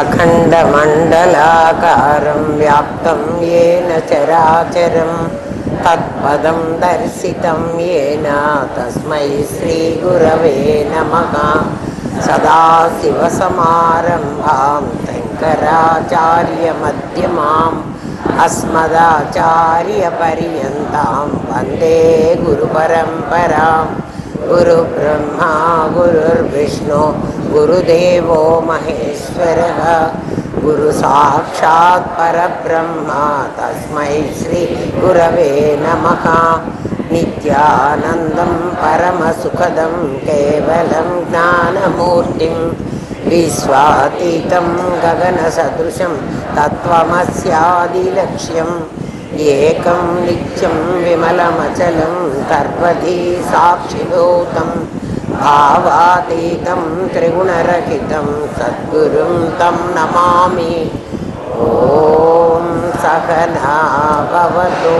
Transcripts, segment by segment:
अखण्डमण्डलाकारं व्याप्तं येन चराचरं तत्पदं दर्शितं येन तस्मै श्रीगुरवे नमः। सदाशिवसमारम्भां शङ्कराचार्यमध्यमाम् अस्मदाचार्यपर्यन्तां वन्दे गुरुपरम्परां। गुरुब्रह्मा गुरुर्विष्णु गुरुदेवो महेश्वरः गुरुसाक्षात् परब्रह्म तस्मै श्रीगुरवे नमः। नित्यानन्दं परमसुखदं केवलं ज्ञानमूर्तिं विश्वातीतं गगनसदृशं तत्त्वमस्यादिलक्ष्यम् एकं नित्यं विमलमचलं सर्वधी साक्षिभूतं भावातीतं त्रिगुणरहितं सद्गुरुं तं नमामि। ॐ सहना भवतु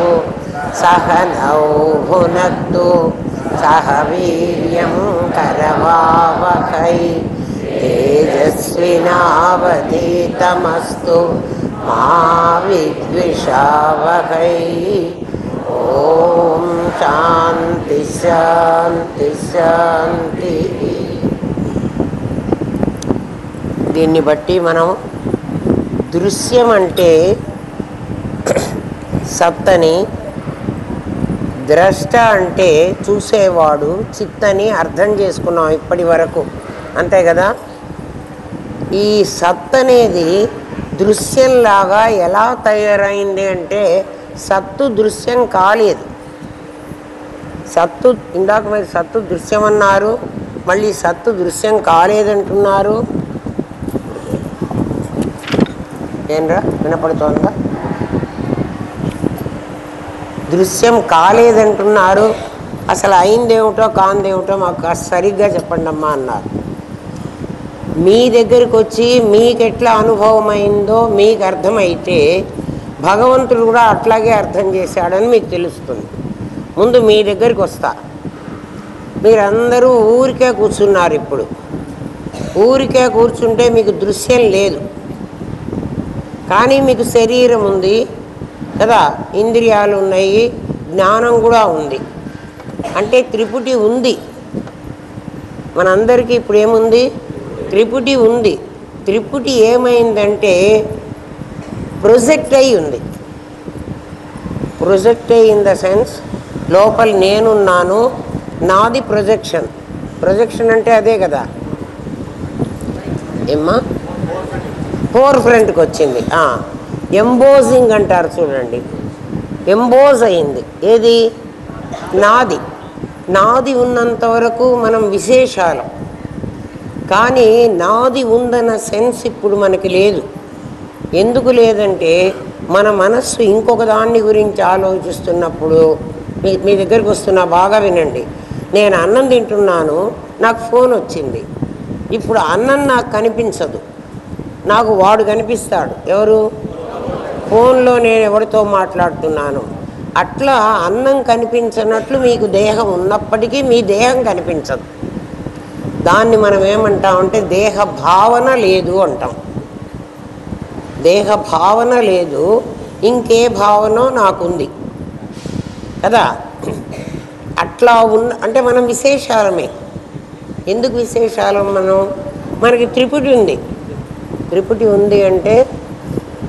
सहनौ भुनक्तु सह वीर्यं करवावहै तेजस्विनावधीतमस्तु मा विद्विषावहै। ओम शांति शांति शांति। దీన్ని బట్టి మనం దృశ్యం అంటే సత్తని, ద్రష్ట అంటే చూసేవాడు, చిత్తని అర్థం చేసుకున్నాం ఇప్పటి వరకు, అంతే కదా. ఈ సత్ అనేది దృశ్యంలాగా ఎలా తయారైంది అంటే సత్తు దృశ్యం కాలేదు. సత్తు ఇందాక మీరు సత్తు దృశ్యం అన్నారు, మళ్ళీ సత్తు దృశ్యం కాలేదంటున్నారు. ఏంరా వినపడుతోందా? దృశ్యం కాలేదంటున్నారు. అసలు అయిందేమిటో కాందేమిటో మాకు సరిగ్గా చెప్పండి అమ్మా అన్నారు. మీ దగ్గరికి వచ్చి మీకు ఎట్లా అనుభవం అయిందో మీకు అర్థమైతే భగవంతుడు కూడా అట్లాగే అర్థం చేశాడని మీకు తెలుస్తుంది. ముందు మీ దగ్గరికి వస్తా. మీరందరూ ఊరికే కూర్చున్నారు. ఇప్పుడు ఊరికే కూర్చుంటే మీకు దృశ్యం లేదు, కానీ మీకు శరీరం ఉంది కదా, ఇంద్రియాలు ఉన్నాయి, జ్ఞానం కూడా ఉంది. అంటే త్రిపుటి ఉంది మనందరికీ. ఇప్పుడు ఏముంది? త్రిపుటి ఉంది. త్రిపుటి ఏమైందంటే ప్రొజెక్ట్ అయి ఉంది. ప్రొజెక్ట్ అయి ఇన్ ద సెన్స్ లోపల నేనున్నాను, నాది ప్రొజెక్షన్. ప్రొజెక్షన్ అంటే అదే కదా ఏమ్మా, ఫోర్ ఫ్రంట్కి వచ్చింది. ఎంబోజింగ్ అంటారు చూడండి, ఎంబోజ్ అయింది. ఏది? నాది. నాది ఉన్నంత వరకు మనం విశేషాలు, కానీ నాది ఉందన్న సెన్స్ ఇప్పుడు మనకి లేదు. ఎందుకు లేదంటే మన మనస్సు ఇంకొక దాన్ని గురించి ఆలోచిస్తున్నప్పుడు. మీ దగ్గరికి వస్తున్నా, బాగా వినండి. నేను అన్నం తింటున్నాను, నాకు ఫోన్ వచ్చింది. ఇప్పుడు అన్నం నాకు కనిపించదు, నాకు వాడు కనిపిస్తాడు. ఎవరు? ఫోన్లో నేను ఎవరితో మాట్లాడుతున్నాను. అట్లా అన్నం కనిపించనట్లు మీకు దేహం ఉన్నప్పటికీ మీ దేహం కనిపించదు. దాన్ని మనం ఏమంటామంటే దేహ భావన లేదు అంటాం. దేహ భావన లేదు, ఇంకే భావనో నాకుంది కదా. అట్లా అంటే మనం విశేషాలమే. ఎందుకు విశేషాలం? మనకి త్రిపుటి ఉంది. త్రిపుటి ఉంది అంటే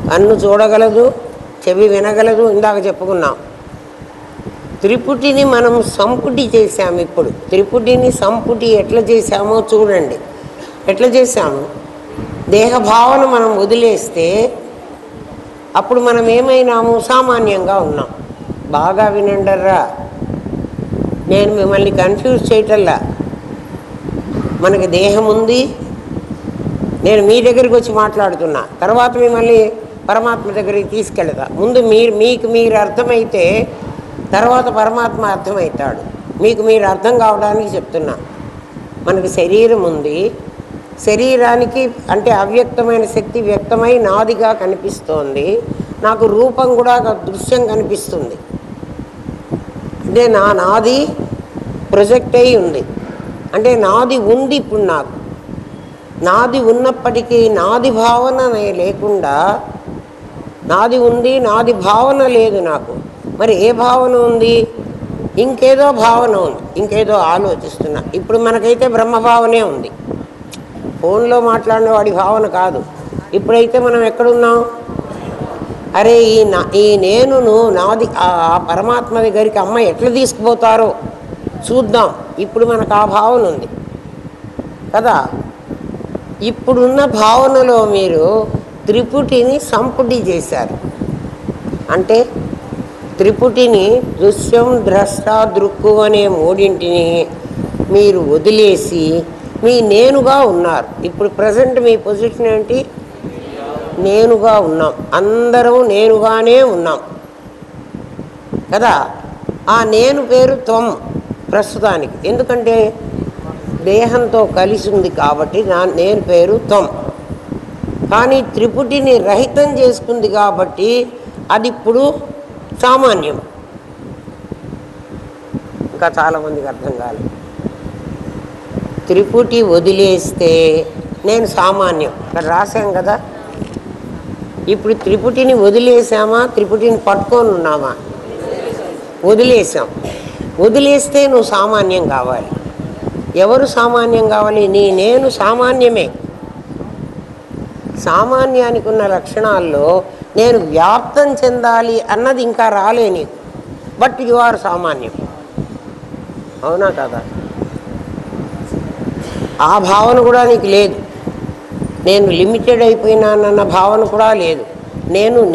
కన్ను చూడగలదు, చెవి వినగలదు. ఇందాక చెప్పుకున్నాం. త్రిపుటిని మనం సంపుటి చేశాము. ఇప్పుడు త్రిపుటిని సంపుటి ఎట్లా చేశామో చూడండి. ఎట్లా చేశాము? దేహభావన మనం వదిలేస్తే అప్పుడు మనం ఏమైనాము? సామాన్యంగా ఉన్నాం. బాగా వినండర్రా, నేను మిమ్మల్ని కన్ఫ్యూజ్ చేయటల్లా. మనకి దేహం ఉంది, నేను మీ దగ్గరికి వచ్చి మాట్లాడుతున్నా, తర్వాత మిమ్మల్ని పరమాత్మ దగ్గరికి తీసుకెళ్తా. ముందు మీకు మీరు అర్థమైతే తర్వాత పరమాత్మ అర్థమవుతాడు. మీకు మీరు అర్థం కావడానికి చెప్తున్నా. మనకి శరీరం ఉంది, శరీరానికి అంటే అవ్యక్తమైన శక్తి వ్యక్తమై నాదిగా కనిపిస్తోంది. నాకు రూపం కూడా దృశ్యం కనిపిస్తుంది. అంటే నాది ప్రొజెక్ట్ అయి ఉంది. అంటే నాది ఉంది. ఇప్పుడు నాది ఉన్నప్పటికీ నాది భావన లేకుండా, నాది ఉంది నాది భావన లేదు నాకు. మరి ఏ భావన ఉంది? ఇంకేదో భావన ఉంది, ఇంకేదో ఆలోచిస్తున్నా. ఇప్పుడు మనకైతే బ్రహ్మభావనే ఉంది, ఫోన్లో మాట్లాడిన వాడి భావన కాదు. ఇప్పుడైతే మనం ఎక్కడున్నాం? అరే ఈ నేనును నాది ఆ పరమాత్మ దగ్గరికి అమ్మ ఎట్లా తీసుకుపోతారో చూద్దాం. ఇప్పుడు మనకు ఆ భావన ఉంది కదా. ఇప్పుడున్న భావనలో మీరు త్రిపుటిని సంపుటి చేశారు. అంటే త్రిపుటిని దృశ్యం, ద్రష్ట, దృక్కు అనే మూడింటిని మీరు వదిలేసి మీ నేనుగా ఉన్నారు. ఇప్పుడు ప్రజెంట్ మీ పొజిషన్ ఏంటి? నేనుగా ఉన్నాం. అందరం నేనుగానే ఉన్నాం కదా. ఆ నేను పేరు త్వం ప్రస్తుతానికి. ఎందుకంటే దేహంతో కలిసి ఉంది కాబట్టి నేను పేరు త్వం. కానీ త్రిపుటిని రహితం చేసుకుంది కాబట్టి అది ఇప్పుడు సామాన్యం. ఇంకా చాలామందికి అర్థం కాలేదు. త్రిపుటి వదిలేస్తే నేను సామాన్యం. ఇక్కడ రాశాం కదా. ఇప్పుడు త్రిపుటిని వదిలేసామా, త్రిపుటిని పట్టుకొని ఉన్నామా? వదిలేసాం. వదిలేస్తే నువ్వు సామాన్యం కావాలి. ఎవరు సామాన్యం కావాలి? నేను సామాన్యమే. సామాన్యానికి ఉన్న లక్షణాల్లో నేను వ్యాప్తం చెందాలి అన్నది ఇంకా రాలే నీకు. బట్ యు ఆర్ సామాన్యం. అవునా కదా? ఆ భావన కూడా నీకు లేదు. నేను లిమిటెడ్ అయిపోయినానన్న భావన కూడా లేదు.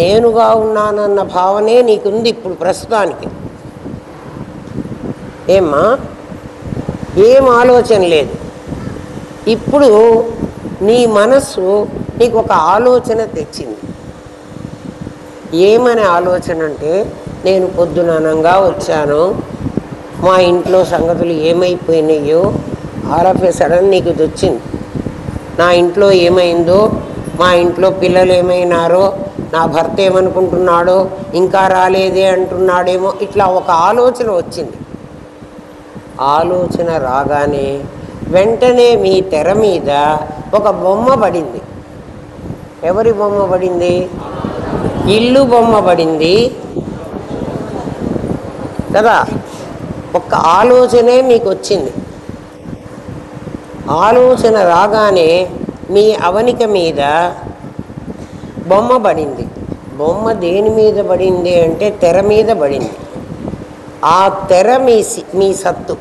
నేనుగా ఉన్నానన్న భావనే నీకుంది ఇప్పుడు ప్రస్తుతానికి. ఏమ్మా? ఏం ఆలోచన లేదు. ఇప్పుడు నీ మనస్సు నీకు ఒక ఆలోచన తెచ్చింది. ఏమనే ఆలోచన అంటే, నేను పొద్దుననంగా వచ్చాను, మా ఇంట్లో సంగతులు ఏమైపోయినాయో ఆల్ ఆఫ్ ఏ సడన్ నీకు వచ్చింది. నా ఇంట్లో ఏమైందో, మా ఇంట్లో పిల్లలు ఏమైనారో, నా భర్త ఏమనుకుంటున్నాడో, ఇంకా రాలేదే అంటున్నాడేమో, ఇట్లా ఒక ఆలోచన వచ్చింది. ఆలోచన రాగానే వెంటనే మీ తెర మీద ఒక బొమ్మ పడింది. ఎవరి బొమ్మ పడింది? ఇల్లు బొమ్మ పడింది కదా. ఒక్క ఆలోచనే మీకు వచ్చింది. ఆలోచన రాగానే మీ అవనిక మీద బొమ్మ పడింది. బొమ్మ దేని మీద పడింది అంటే తెర మీద పడింది. ఆ తెర మీ సత్తు.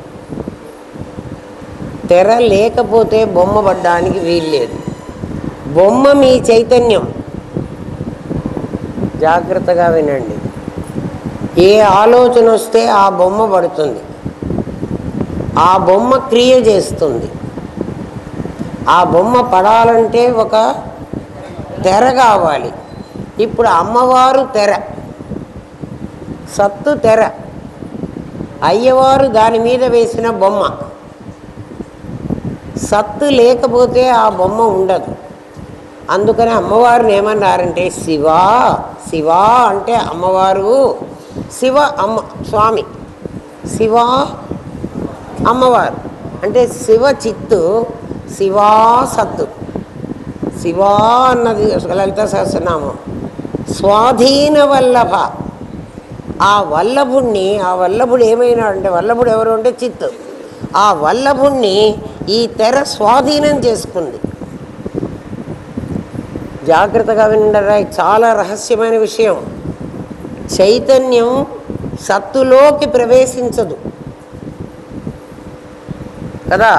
తెర లేకపోతే బొమ్మ పడ్డానికి వీల్లేదు. బొమ్మ మీ చైతన్యం. జాగ్రత్తగా వినండి. ఏ ఆలోచన వస్తే ఆ బొమ్మ పడుతుంది, ఆ బొమ్మ క్రియ చేస్తుంది. ఆ బొమ్మ పడాలంటే ఒక తెర కావాలి. ఇప్పుడు అమ్మవారు తెర, సత్తు తెర, అయ్యవారు దాని మీద వేసిన బొమ్మ. సత్తు లేకపోతే ఆ బొమ్మ ఉండదు. అందుకని అమ్మవారిని ఏమన్నారంటే శివా. శివా అంటే అమ్మవారు, శివ అమ్మ స్వామి, శివా అమ్మవారు అంటే శివ చిత్తు, శివా సత్తు. శివా అన్నది లలిత సహస్రనామం. స్వాధీన వల్లభ. ఆ వల్లభుణ్ణి, ఆ వల్లభుడు ఏమైనా అంటే, వల్లభుడు ఎవరు అంటే చిత్తు. ఆ వల్లభుణ్ణి ఈ తెర స్వాధీనం చేసుకుంది. జాగ్రత్తగా వినరా, చాలా రహస్యమైన విషయం. చైతన్యం సత్తులోకి ప్రవేశించదు కదా.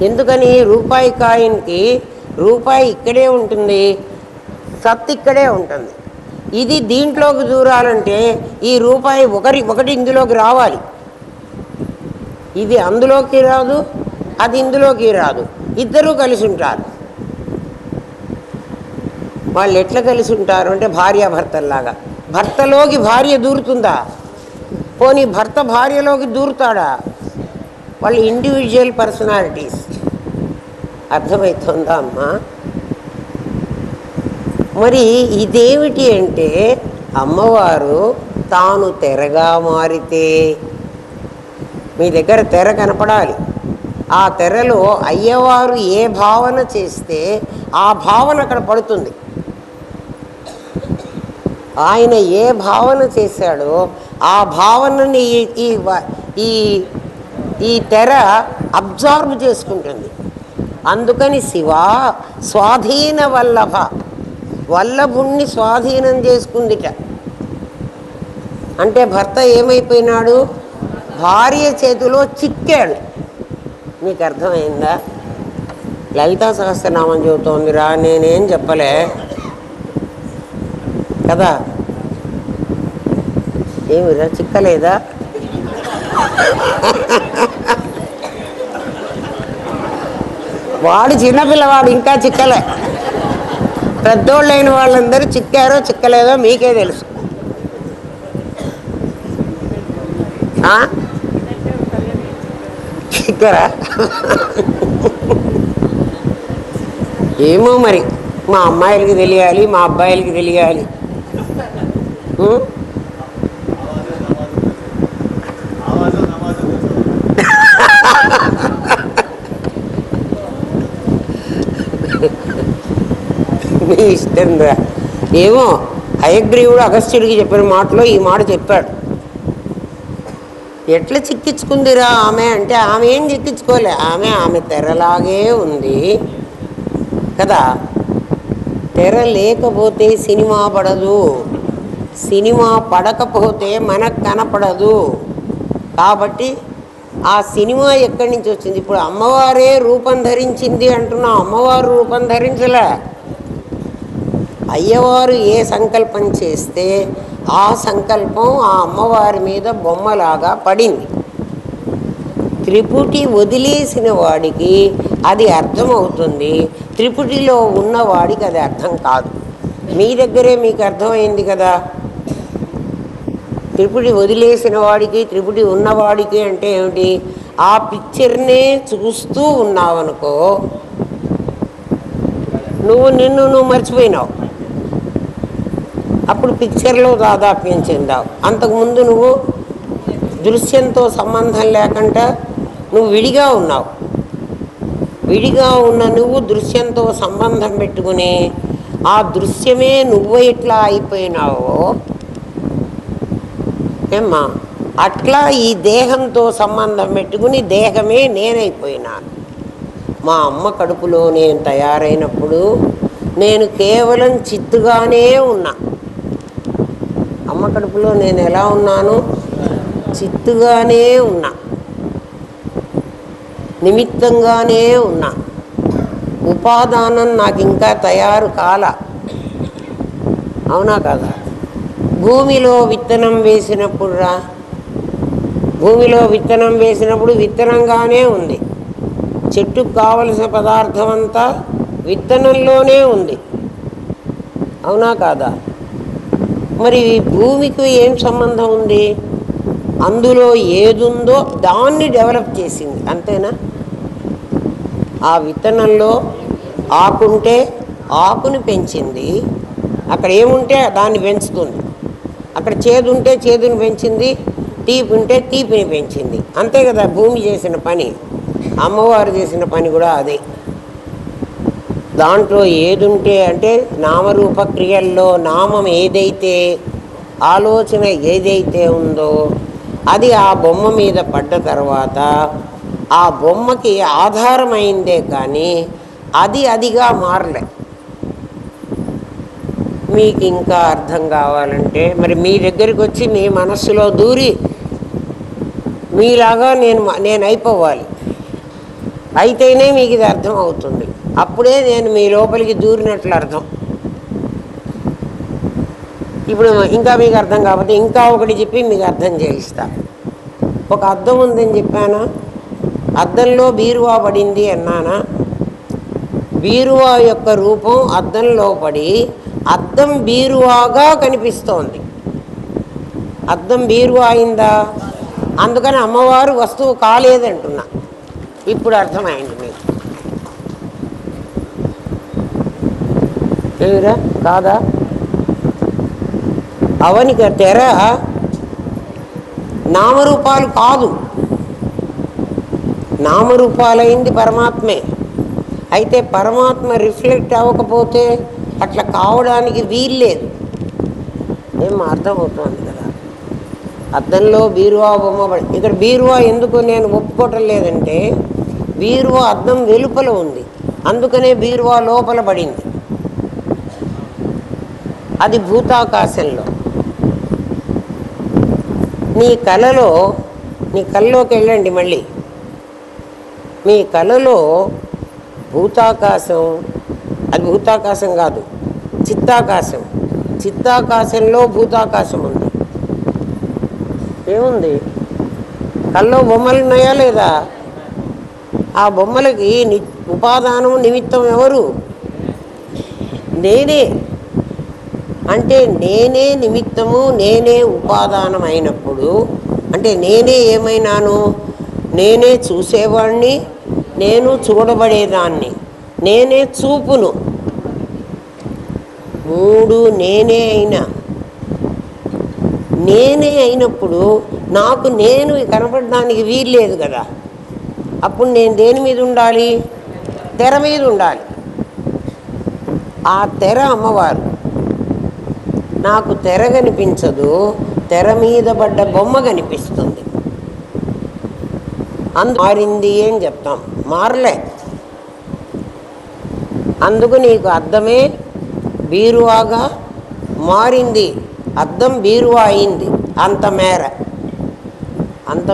ఎందుకని? రూపాయి కాయిన్కి రూపాయి ఇక్కడే ఉంటుంది, సత్తు ఇక్కడే ఉంటుంది. ఇది దీంట్లోకి దూరాలంటే ఈ రూపాయి ఒకటి ఇందులోకి రావాలి. ఇది అందులోకి రాదు, అది ఇందులోకి రాదు. ఇద్దరూ కలిసి ఉంటారు. వాళ్ళు ఎట్లా కలిసి ఉంటారు అంటే భార్యాభర్తల్లాగా. భర్తలోకి భార్య దూరుతుందా? పోనీ భర్త భార్యలోకి దూరుతాడా? వాళ్ళు ఇండివిజువల్ పర్సనాలిటీస్. అర్థమవుతుందా అమ్మా? మరి ఇదేమిటి అంటే, అమ్మవారు తాను తెరగా మారితే, మీ దగ్గర తెర కనపడాలి. ఆ తెరలో అయ్యవారు ఏ భావన చేస్తే ఆ భావన అక్కడ పడుతుంది. ఆయన ఏ భావన చేశాడో ఆ భావనని ఈ ఈ తెర అబ్జార్బ్ చేసుకుంటుంది. అందుకని శివ స్వాధీన వల్లభ, వల్లభుణ్ణి స్వాధీనం చేసుకుందిట. అంటే భర్త ఏమైపోయినాడు? భార్య చేతిలో చిక్కాడు. మీకు అర్థమైందా? లలితా సహస్రనామం చెబుతోందిరా, నేనేం చెప్పలే కదా. ఏమిరా చిక్కలేదా? వాడు చిన్నపిల్లవాడు, ఇంకా చిక్కలే. పెద్దోళ్ళైన వాళ్ళందరూ చిక్కారో చిక్కలేదో మీకే తెలుసు. చిక్కరా? ఏమో మరి, మా అమ్మాయిలకి తెలియాలి, మా అబ్బాయిలకి తెలియాలి. మీ ఇష్టం రా. ఏమో హయగ్రీవుడు అగస్త్యుడికి చెప్పిన మాటలో ఈ మాట చెప్పాడు. ఎట్లా చిక్కించుకుందిరా ఆమె అంటే, ఆమె ఏం చిక్కించుకోలే. ఆమె తెరలాగే ఉంది కదా. తెర లేకపోతే సినిమా పడదు, సినిమా పడకపోతే మనకు కనపడదు. కాబట్టి ఆ సినిమా ఎక్కడి నుంచి వచ్చింది? ఇప్పుడు అమ్మవారే రూపం ధరించింది అంటున్నా, అమ్మవారు రూపం ధరించలే. అయ్యవారు ఏ సంకల్పం చేస్తే ఆ సంకల్పం ఆ అమ్మవారి మీద బొమ్మలాగా పడింది. త్రిపుటి వదిలేసిన వాడికి అది అర్థమవుతుంది, త్రిపుటిలో ఉన్నవాడికి అది అర్థం కాదు. మీ దగ్గరే మీకు అర్థమైంది కదా. త్రిపుటి వదిలేసిన వాడికి త్రిపుటి ఉన్నవాడికి అంటే ఏమిటి? ఆ పిక్చర్నే చూస్తూ ఉన్నావనుకో, నిన్ను మర్చిపోయినావు. అప్పుడు పిక్చర్లో దాదాప్యం చెందావు. అంతకుముందు నువ్వు దృశ్యంతో సంబంధం లేకుండా నువ్వు విడిగా ఉన్నావు. విడిగా ఉన్న నువ్వు దృశ్యంతో సంబంధం పెట్టుకుని ఆ దృశ్యమే నువ్వు ఎట్లా అయిపోయినావో ఏమ్మా, అట్లా ఈ దేహంతో సంబంధం పెట్టుకుని దేహమే నేనైపోయినాను. మా అమ్మ కడుపులో నేను తయారైనప్పుడు నేను కేవలం చిత్తుగానే ఉన్నా. అమ్మ కడుపులో నేను ఎలా ఉన్నాను? చిత్తుగానే ఉన్నా, నిమిత్తంగానే ఉన్నా. ఉపాదానం నాకు ఇంకా తయారు కాల. అవునా కదా? భూమిలో విత్తనం వేసినప్పుడు భూమిలో విత్తనం వేసినప్పుడు విత్తనంగానే ఉంది. చెట్టుకు కావలసిన పదార్థం అంతా విత్తనంలోనే ఉంది. అవునా కాదా? మరి భూమికి ఏం సంబంధం ఉంది? అందులో ఏదుందో దాన్ని డెవలప్ చేసింది, అంతేనా? ఆ విత్తనంలో ఆకుంటే ఆకుని పెంచింది, అక్కడ ఏముంటే దాన్ని పెంచుతుంది. అక్కడ చేదు ఉంటే చేదుని పెంచింది, తీపి ఉంటే తీపిని పెంచింది. అంతే కదా భూమి చేసిన పని. అమ్మవారు చేసిన పని కూడా అదే. దాంట్లో ఏదుంటే అంటే నామరూప క్రియల్లో నామం ఏదైతే, ఆలోచన ఏదైతే ఉందో అది ఆ బొమ్మ మీద పడ్డ తర్వాత ఆ బొమ్మకి ఆధారమైందే కానీ అదిగా మారలే. మీకు ఇంకా అర్థం కావాలంటే మరి మీ దగ్గరికి వచ్చి మీ మనస్సులో దూరి మీలాగా నేను అయిపోవాలి. అయితేనే మీకు ఇది అర్థం అవుతుంది. అప్పుడే నేను మీ లోపలికి దూరినట్లు అర్థం. ఇప్పుడు ఇంకా మీకు అర్థం కాకపోతే ఇంకా ఒకటి చెప్పి మీకు అర్థం చేయిస్తా. ఒక అద్దం ఉందని చెప్పానా, అద్దంలో బీరువా పడింది అన్నానా. బీరువా యొక్క రూపం అద్దంలో పడి అద్దం బీరువాగా కనిపిస్తోంది. అద్దం బీరువా అయిందా? అందుకని అమ్మవారు వస్తువు కాలేదంటున్నా. ఇప్పుడు అర్థమైంది మీకు. ఏమిరా కాదా? అవనిక తెర నామరూపాలు కాదు. నామరూపాలైంది పరమాత్మే. అయితే పరమాత్మ రిఫ్లెక్ట్ అవ్వకపోతే అట్లా కావడానికి వీల్లేదు. ఏం అర్థమవుతుంది కదా. అద్దంలో బీరువా బొమ్మ ఇక్కడ బీరువా ఎందుకు నేను ఒప్పుకోవటం లేదంటే, బీరువా అద్దం వెలుపల ఉంది, అందుకనే బీరువా లోపల పడింది. అది భూతాకాశంలో. నీ కళ్ళలోకి వెళ్ళండి మళ్ళీ. మీ కళలో భూతాకాశం, అది భూతాకాశం కాదు, చిత్తాకాశం. చిత్తాకాశంలో భూతాకాశం ఉంది. ఏముంది? కళ్ళలో బొమ్మలు ఉన్నాయా లేదా? ఆ బొమ్మలకి ఉపాదానం నిమిత్తం ఎవరు? నేనే. అంటే నేనే నిమిత్తము, నేనే ఉపాదానం అయినప్పుడు, అంటే నేనే ఏమైనాను? నేనే చూసేవాడిని, నేను చూడబడేదాన్ని, నేనే చూపును. మూడు నేనే అయినప్పుడు నాకు నేను కనపడడానికి వీల్లేదు కదా. అప్పుడు నేను దేని మీద ఉండాలి? తెర మీద ఉండాలి. ఆ తెర అమ్మవారు. నాకు తెర కనిపించదు, తెర మీద పడ్డ బొమ్మ కనిపిస్తుంది. మారింది అని చెప్తాం, మారలే. అందుకు నీకు అద్దమే బీరువాగా మారింది, అద్దం బీరువా అయింది. అంత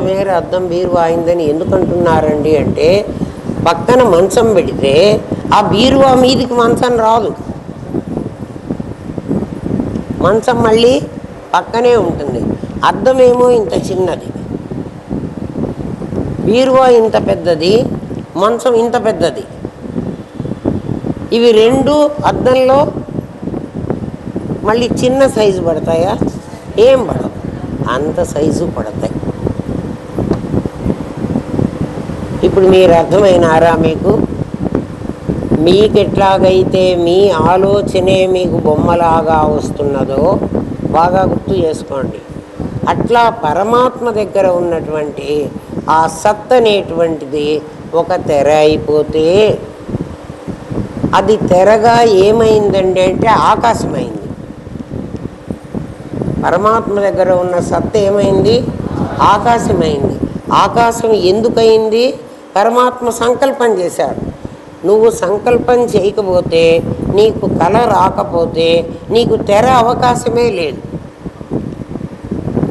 మేర అద్దం బీరువా అయిందని ఎందుకంటున్నారండి అంటే, పక్కన మంచం పెడితే ఆ బీరువా మీదికి మంచం రాదు. మంచం మళ్ళీ పక్కనే ఉంటుంది. అద్దమేమో ఇంత చిన్నది, బీరువా ఇంత పెద్దది, మంచం ఇంత పెద్దది. ఇవి రెండు అద్దంలో మళ్ళీ చిన్న సైజు పడతాయా? ఏం పడవు, అంత సైజు పడతాయి. ఇప్పుడు మీరు అర్థమైనారా? మీకు ఎట్లాగైతే మీ ఆలోచనే మీకు బొమ్మలాగా వస్తున్నదో బాగా గుర్తు చేసుకోండి. అట్లా పరమాత్మ దగ్గర ఉన్నటువంటి ఆ సత్ అనేటువంటిది ఒక తెర అయిపోతే, అది తెరగా ఏమైందండి అంటే ఆకాశమైంది. పరమాత్మ దగ్గర ఉన్న సత్ ఏమైంది? ఆకాశమైంది. ఆకాశం ఎందుకయింది? పరమాత్మ సంకల్పం చేశాడు. నువ్వు సంకల్పం చేయకపోతే, నీకు కళ రాకపోతే, నీకు తెర అవకాశమే లేదు.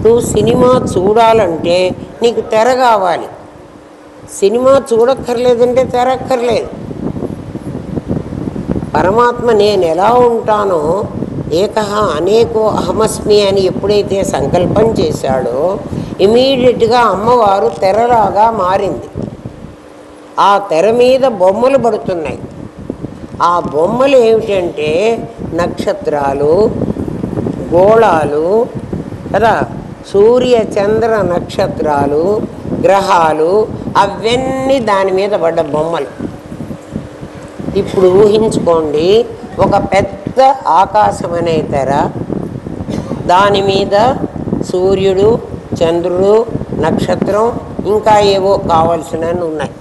నువ్వు సినిమా చూడాలంటే నీకు తెర కావాలి. సినిమా చూడక్కర్లేదంటే తెర అక్కర్లేదు. పరమాత్మ నేను ఎలా ఉంటానో, ఏకహ అనేకో అహమస్మి అని ఎప్పుడైతే సంకల్పం చేశాడో, ఇమీడియట్గా అమ్మవారు తెరలాగా మారింది. ఆ తెర మీద బొమ్మలు పడుతున్నాయి. ఆ బొమ్మలు ఏమిటంటే నక్షత్రాలు, గోళాలు కదా, సూర్య చంద్ర నక్షత్రాలు, గ్రహాలు, అవన్నీ దాని మీద పడ్డ బొమ్మలు. ఇప్పుడు ఊహించుకోండి, ఒక పెద్ద ఆకాశం అనే తెర, దాని మీద సూర్యుడు, చంద్రుడు, నక్షత్రం, ఇంకా ఏవో కావలసినవి ఉన్నాయి.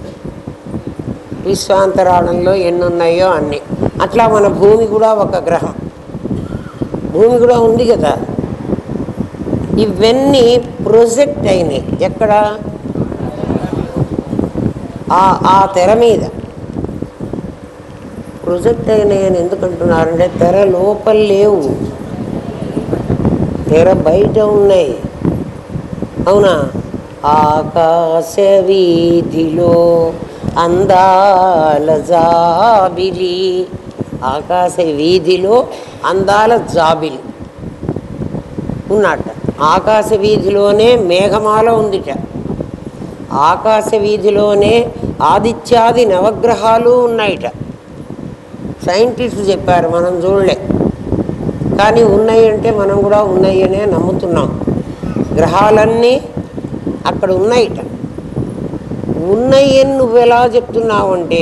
విశ్వాంతరాళంలో ఎన్ని ఉన్నాయో అన్నీ. అట్లా మన భూమి కూడా ఒక గ్రహం, భూమి కూడా ఉంది కదా. ఇవన్నీ ప్రొజెక్ట్ అయినాయి. ఎక్కడ? ఆ తెర మీద ప్రొజెక్ట్ అయినాయని ఎందుకంటున్నారంటే, తెర లోపల లేవు, తెర బయట ఉన్నాయి. అవునా? ఆకాశ వీధిలో అందాల జాబిలి, ఆకాశ వీధిలో అందాల జాబిలి ఉన్నట్ట. ఆకాశ వీధిలోనే మేఘమాల ఉందిట, ఆకాశ వీధిలోనే ఆదిత్యాది నవగ్రహాలు ఉన్నాయిట. సైంటిస్టులు చెప్పారు, మనం చూడలే. కానీ ఉన్నాయంటే మనం కూడా ఉన్నాయనే నమ్ముతున్నాం. గ్రహాలన్నీ అక్కడ ఉన్నాయిట. ఉన్నాయని నువ్వు ఎలా చెప్తున్నావు అంటే,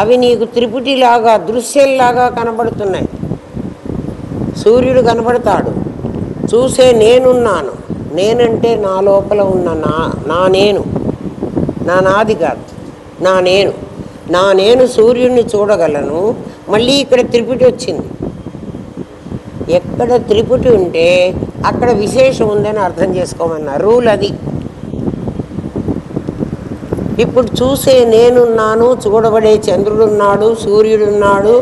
అవి నీకు త్రిపుటిలాగా దృశ్యంలాగా కనబడుతున్నాయి. సూర్యుడు కనబడతాడు, చూసే నేనున్నాను. నేనంటే నా లోపల ఉన్న నా నేను, నా నాది కాదు. నా నేను సూర్యుడిని చూడగలను. మళ్ళీ ఇక్కడ త్రిపుటి వచ్చింది. ఎక్కడ త్రిపుటి ఉంటే అక్కడ విశేషం ఉందని అర్థం చేసుకోమన్నా రూల్ అది. ఇప్పుడు చూసే నేనున్నాను, చూడబడే చంద్రుడున్నాడు, సూర్యుడున్నాడు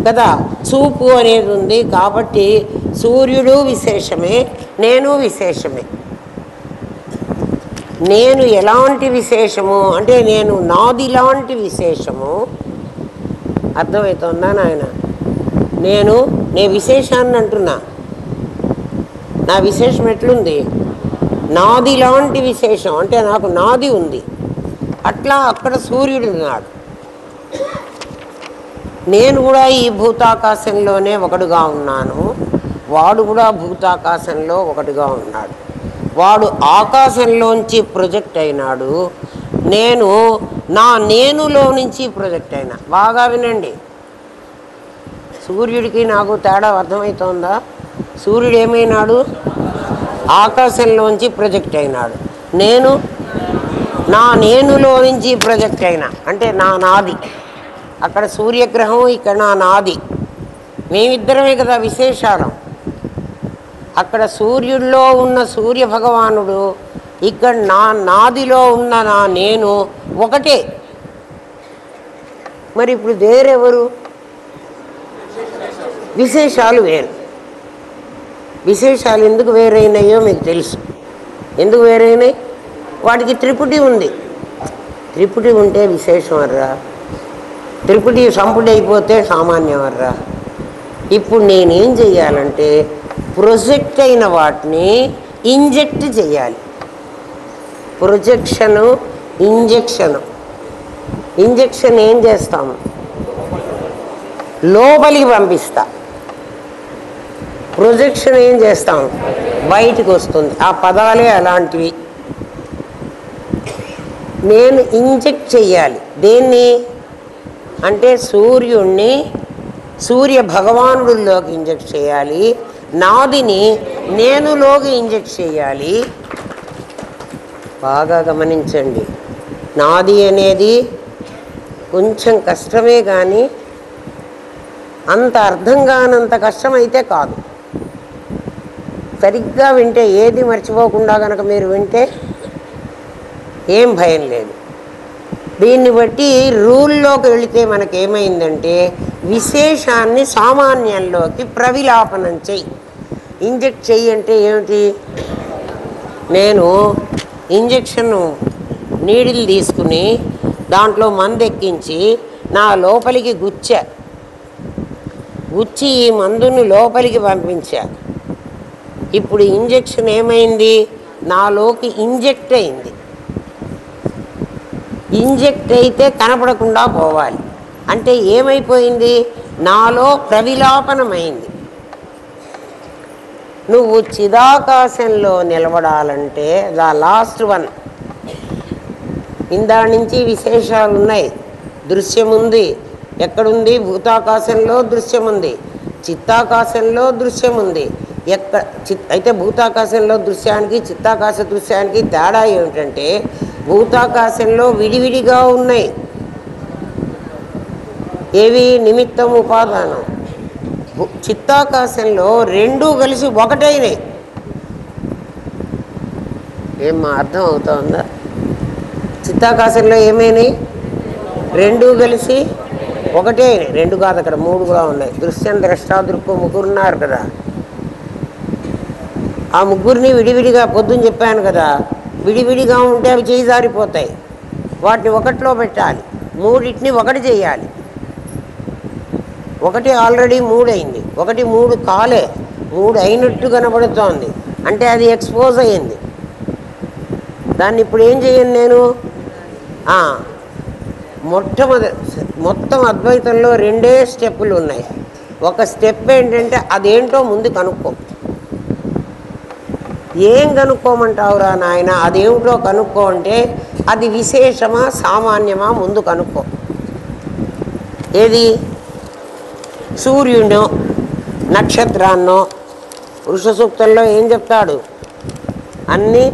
కదా, చూపు అనేది ఉంది. కాబట్టి సూర్యుడు విశేషమే, నేను విశేషమే. నేను ఎలాంటి విశేషము అంటే నేను నాది లాంటి విశేషము. అర్థమవుతుందా నాయన? నేను విశేషాన్ని అంటున్నా. నా విశేషం ఎట్లుంది? నాది లాంటి విశేషం అంటే నాకు నాది ఉంది. అట్లా అక్కడ సూర్యుడు ఉన్నాడు. నేను కూడా ఈ భూతాకాశంలోనే ఒకడుగా ఉన్నాను, వాడు కూడా భూతాకాశంలో ఒకటిగా ఉన్నాడు. వాడు ఆకాశంలోంచి ప్రొజెక్ట్ అయినాడు, నేను నేనులో నుంచి ప్రొజెక్ట్ అయినా. బాగా వినండి, సూర్యుడికి నాకు తేడా అర్థమవుతోందా? సూర్యుడు ఏమైనాడు? ఆకాశంలోంచి ప్రొజెక్ట్ అయినాడు. నేనులో నుంచి ప్రొజెక్ట్ అయినా అంటే నాది. అక్కడ సూర్యగ్రహం, ఇక్కడ నాది. మేమిద్దరమే కదా విశేషాలం. అక్కడ సూర్యుడిలో ఉన్న సూర్య భగవానుడు, ఇక్కడ నాదిలో ఉన్న నేను ఒకటే. మరి ఇప్పుడు వేరెవరు? విశేషాలు వేరు. విశేషాలు ఎందుకు వేరైనాయో మీకు తెలుసు. ఎందుకు వేరైనాయి? వాటికి త్రిపుటి ఉంది. త్రిపుటి ఉంటే విశేషం వర్రా, త్రిపుటి సంపుటి అయిపోతే సామాన్యం వర్రా. ఇప్పుడు నేనేం చెయ్యాలంటే ప్రొజెక్ట్ అయిన వాటిని ఇంజెక్ట్ చేయాలి. Projection, injection. ఇంజెక్షన్ ఏం చేస్తాము? లోపలికి పంపిస్తా. ప్రొజెక్షన్ ఏం చేస్తాం? బయటికి వస్తుంది. ఆ పదాలే అలాంటివి. నేను ఇంజెక్ట్ చెయ్యాలి. దేన్ని అంటే సూర్యుణ్ణి సూర్య భగవానుడిలోకి ఇంజెక్ట్ చేయాలి, నాదిని నేనులోకి ఇంజెక్ట్ చేయాలి. బాగా గమనించండి, నాది అనేది కొంచెం కష్టమే కానీ అంత అర్థం కానంత కష్టమైతే కాదు. సరిగ్గా వింటే, ఏది మర్చిపోకుండా కనుక మీరు వింటే ఏం భయం లేదు. దీన్ని బట్టి రూల్లోకి వెళితే మనకేమైందంటే విశేషాన్ని సామాన్యంలోకి ప్రవిలాపనం చెయ్యి. ఇంజెక్ట్ చెయ్యి అంటే ఏమిటి? నేను ఇంజెక్షన్ నీడిల్ తీసుకుని దాంట్లో మందు ఎక్కించి నా లోపలికి గుచ్చి ఈ మందుని లోపలికి పంపించా. ఇప్పుడు ఇంజెక్షన్ ఏమైంది? నాలోకి ఇంజెక్ట్ అయింది. ఇంజెక్ట్ అయితే కనపడకుండా పోవాలి అంటే ఏమైపోయింది? నాలో ప్రవిలాపనమైంది. నువ్వు చిదాకాశంలో నిలబడాలంటే లాస్ట్ వన్. ఇందా నుంచి విశేషాలు ఉన్నాయి. దృశ్యం ఉంది. ఎక్కడుంది? భూతాకాశంలో దృశ్యం ఉంది, చిత్తాకాశంలో దృశ్యం ఉంది. అయితే భూతాకాశంలో దృశ్యానికి చిత్తాకాశ దృశ్యానికి తేడా ఏమిటంటే భూతాకాశంలో విడివిడిగా ఉన్నాయి. ఏవి? నిమిత్తం, ఉపాదానం. చిత్తాకాశంలో రెండూ కలిసి ఒకటైనాయి. ఏమ్మా అర్థం అవుతుందా? చిత్తాకాశంలో ఏమైనాయి? రెండూ కలిసి ఒకటే అయినాయి. రెండు కాదు, అక్కడ మూడు కూడా ఉన్నాయి. దృశ్యం, ద్రష్ట, దృక్కు ముగ్గురున్నారు కదా. ఆ ముగ్గురిని విడివిడిగా పొద్దున్న చెప్పాను కదా, విడివిడిగా ఉంటే అవి చేయి జారిపోతాయి. వాటిని ఒకటిలో పెట్టాలి, మూడింటిని ఒకటి చేయాలి. ఒకటి ఆల్రెడీ మూడు అయింది, ఒకటి మూడు కాలే, మూడు అయినట్టు కనబడుతోంది అంటే అది ఎక్స్పోజ్ అయ్యింది. దాన్ని ఇప్పుడు ఏం చేయను నేను? మొత్తం అద్వైతంలో రెండే స్టెప్పులు ఉన్నాయి. ఒక స్టెప్ ఏంటంటే అదేంటో ముందు కనుక్కో. ఏం కనుక్కోమంటావురా నాయన? అదేమిటో కనుక్కో అంటే అది విశేషమా సామాన్యమా ముందు కనుక్కో. ఏది? సూర్యుడో నక్షత్రాన్నో పురుష సూక్తంలో ఏం చెప్తాడు? అన్ని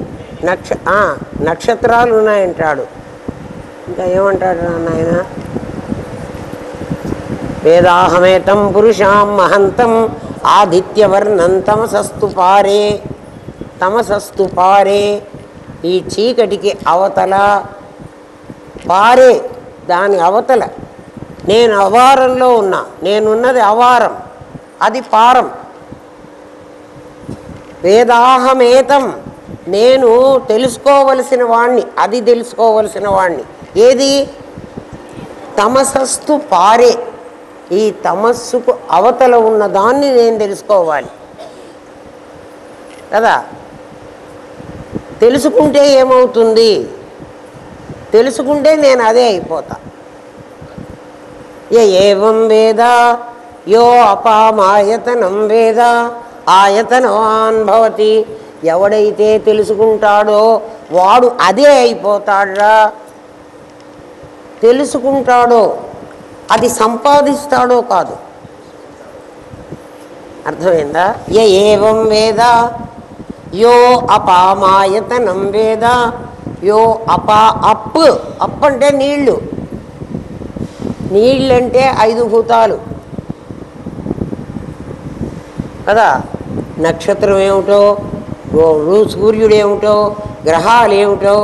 నక్షత్రాలు ఉన్నాయంటాడు. ఇంకా ఏమంటాడు నాయన? వేదాహమేతం పురుషాం మహంతం ఆదిత్యవర్ణం తమసస్తు పారే. తమసస్తు పారే, ఈ చీకటికి అవతల, పారే దాని అవతల నేను అవారంలో ఉన్నా. నేనున్నది అవారం, అది పారం. వేదాహమేతం, నేను తెలుసుకోవలసిన వాణ్ణి, అది తెలుసుకోవలసిన వాణ్ణి. ఏది? తమసస్తు పారే, ఈ తమస్సుకు అవతల ఉన్న దాన్ని నేను తెలుసుకోవాలి కదా. తెలుసుకుంటే ఏమవుతుంది? తెలుసుకుంటే నేను అదే అయిపోతా. ఏవం వేద యో అపామాయతనం వేద ఆయతనవాన్ భవతి. ఎవడైతే తెలుసుకుంటాడో వాడు అదే అయిపోతాడా. తెలుసుకుంటాడో అది సంపాదిస్తాడో కాదు. అర్థమైందా? ఏవం వేద యో అపామాయతనం వేద యో అపా. అప్పు, అప్పు అంటే నీళ్ళు. నీళ్ళంటే 5 భూతాలు కదా. నక్షత్రం ఏమిటో, సూర్యుడు ఏమిటో, గ్రహాలు ఏమిటో,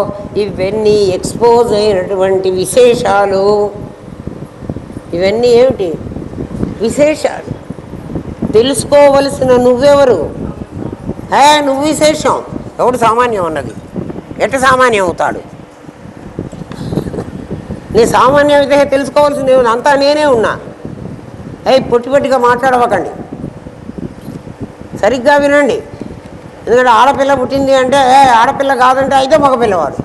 ఇవన్నీ ఎక్స్పోజ్ అయినటువంటి విశేషాలు. ఇవన్నీ ఏమిటి? విశేషాలు. తెలుసుకోవలసిన నువ్వెవరు? నువ్వు విశేషం. ఎవడు సామాన్యం అన్నది? ఎట్ట సామాన్యం అవుతాడు? నీ సామాన్యం అయితే తెలుసుకోవాల్సింది అంతా నేనే ఉన్నా. పొట్టిగా మాట్లాడవకండి, సరిగ్గా వినండి. ఎందుకంటే ఆడపిల్ల పుట్టింది అంటే ఆడపిల్ల కాదంటే అయితే మగపిల్లవాడు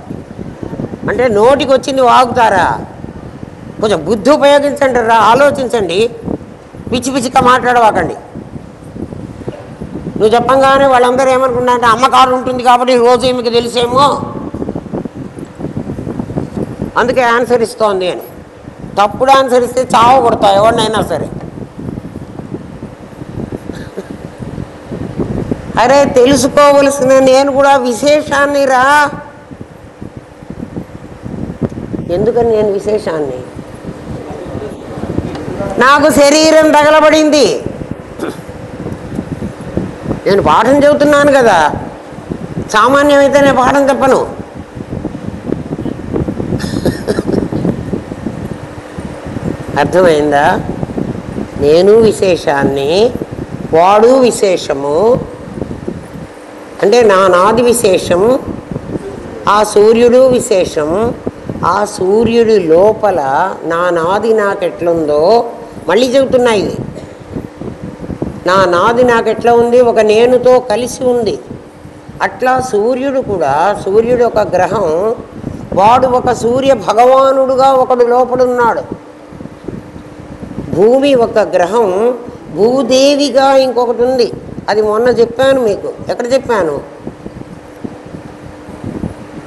అంటే నోటికి వచ్చింది వాగుతారా? కొంచెం బుద్ధి ఉపయోగించండి రా, ఆలోచించండి. పిచ్చి పిచ్చిగా మాట్లాడవాకండి. నువ్వు చెప్పంగానే వాళ్ళందరూ ఏమనుకున్నారంటే అమ్మ కారు ఉంటుంది కాబట్టి రోజు మీకు తెలిసేమో అందుకే ఆన్సర్ ఇస్తోంది అని. తప్పుడు ఆన్సర్ ఇస్తే చావు కొడతావు ఎవరినైనా సరే. అరే తెలుసుకోవలసిన నేను కూడా విశేషాన్ని రా. ఎందుకని నేను విశేషాన్ని? నాకు శరీరం తగలబడింది. నేను పాఠం చెబుతున్నాను కదా, సామాన్యమైతే నేను పాఠం చెప్పను. అర్థమైందా? నేను విశేషాన్ని, వాడు విశేషము. అంటే నాది విశేషం, ఆ సూర్యుడు విశేషం. ఆ సూర్యుడి లోపల నాది నాకెట్లుందో మళ్ళీ చెబుతున్నా. ఇది నాది నాకెట్లా ఉంది? ఒక నేనుతో కలిసి ఉంది. అట్లా సూర్యుడు కూడా, సూర్యుడు ఒక గ్రహం, వాడు ఒక సూర్య భగవానుడుగా ఒకడు లోపడున్నాడు. భూమి ఒక గ్రహం, భూదేవిగా ఇంకొకటి ఉంది. అది మొన్న చెప్పాను మీకు. ఎక్కడ చెప్పాను?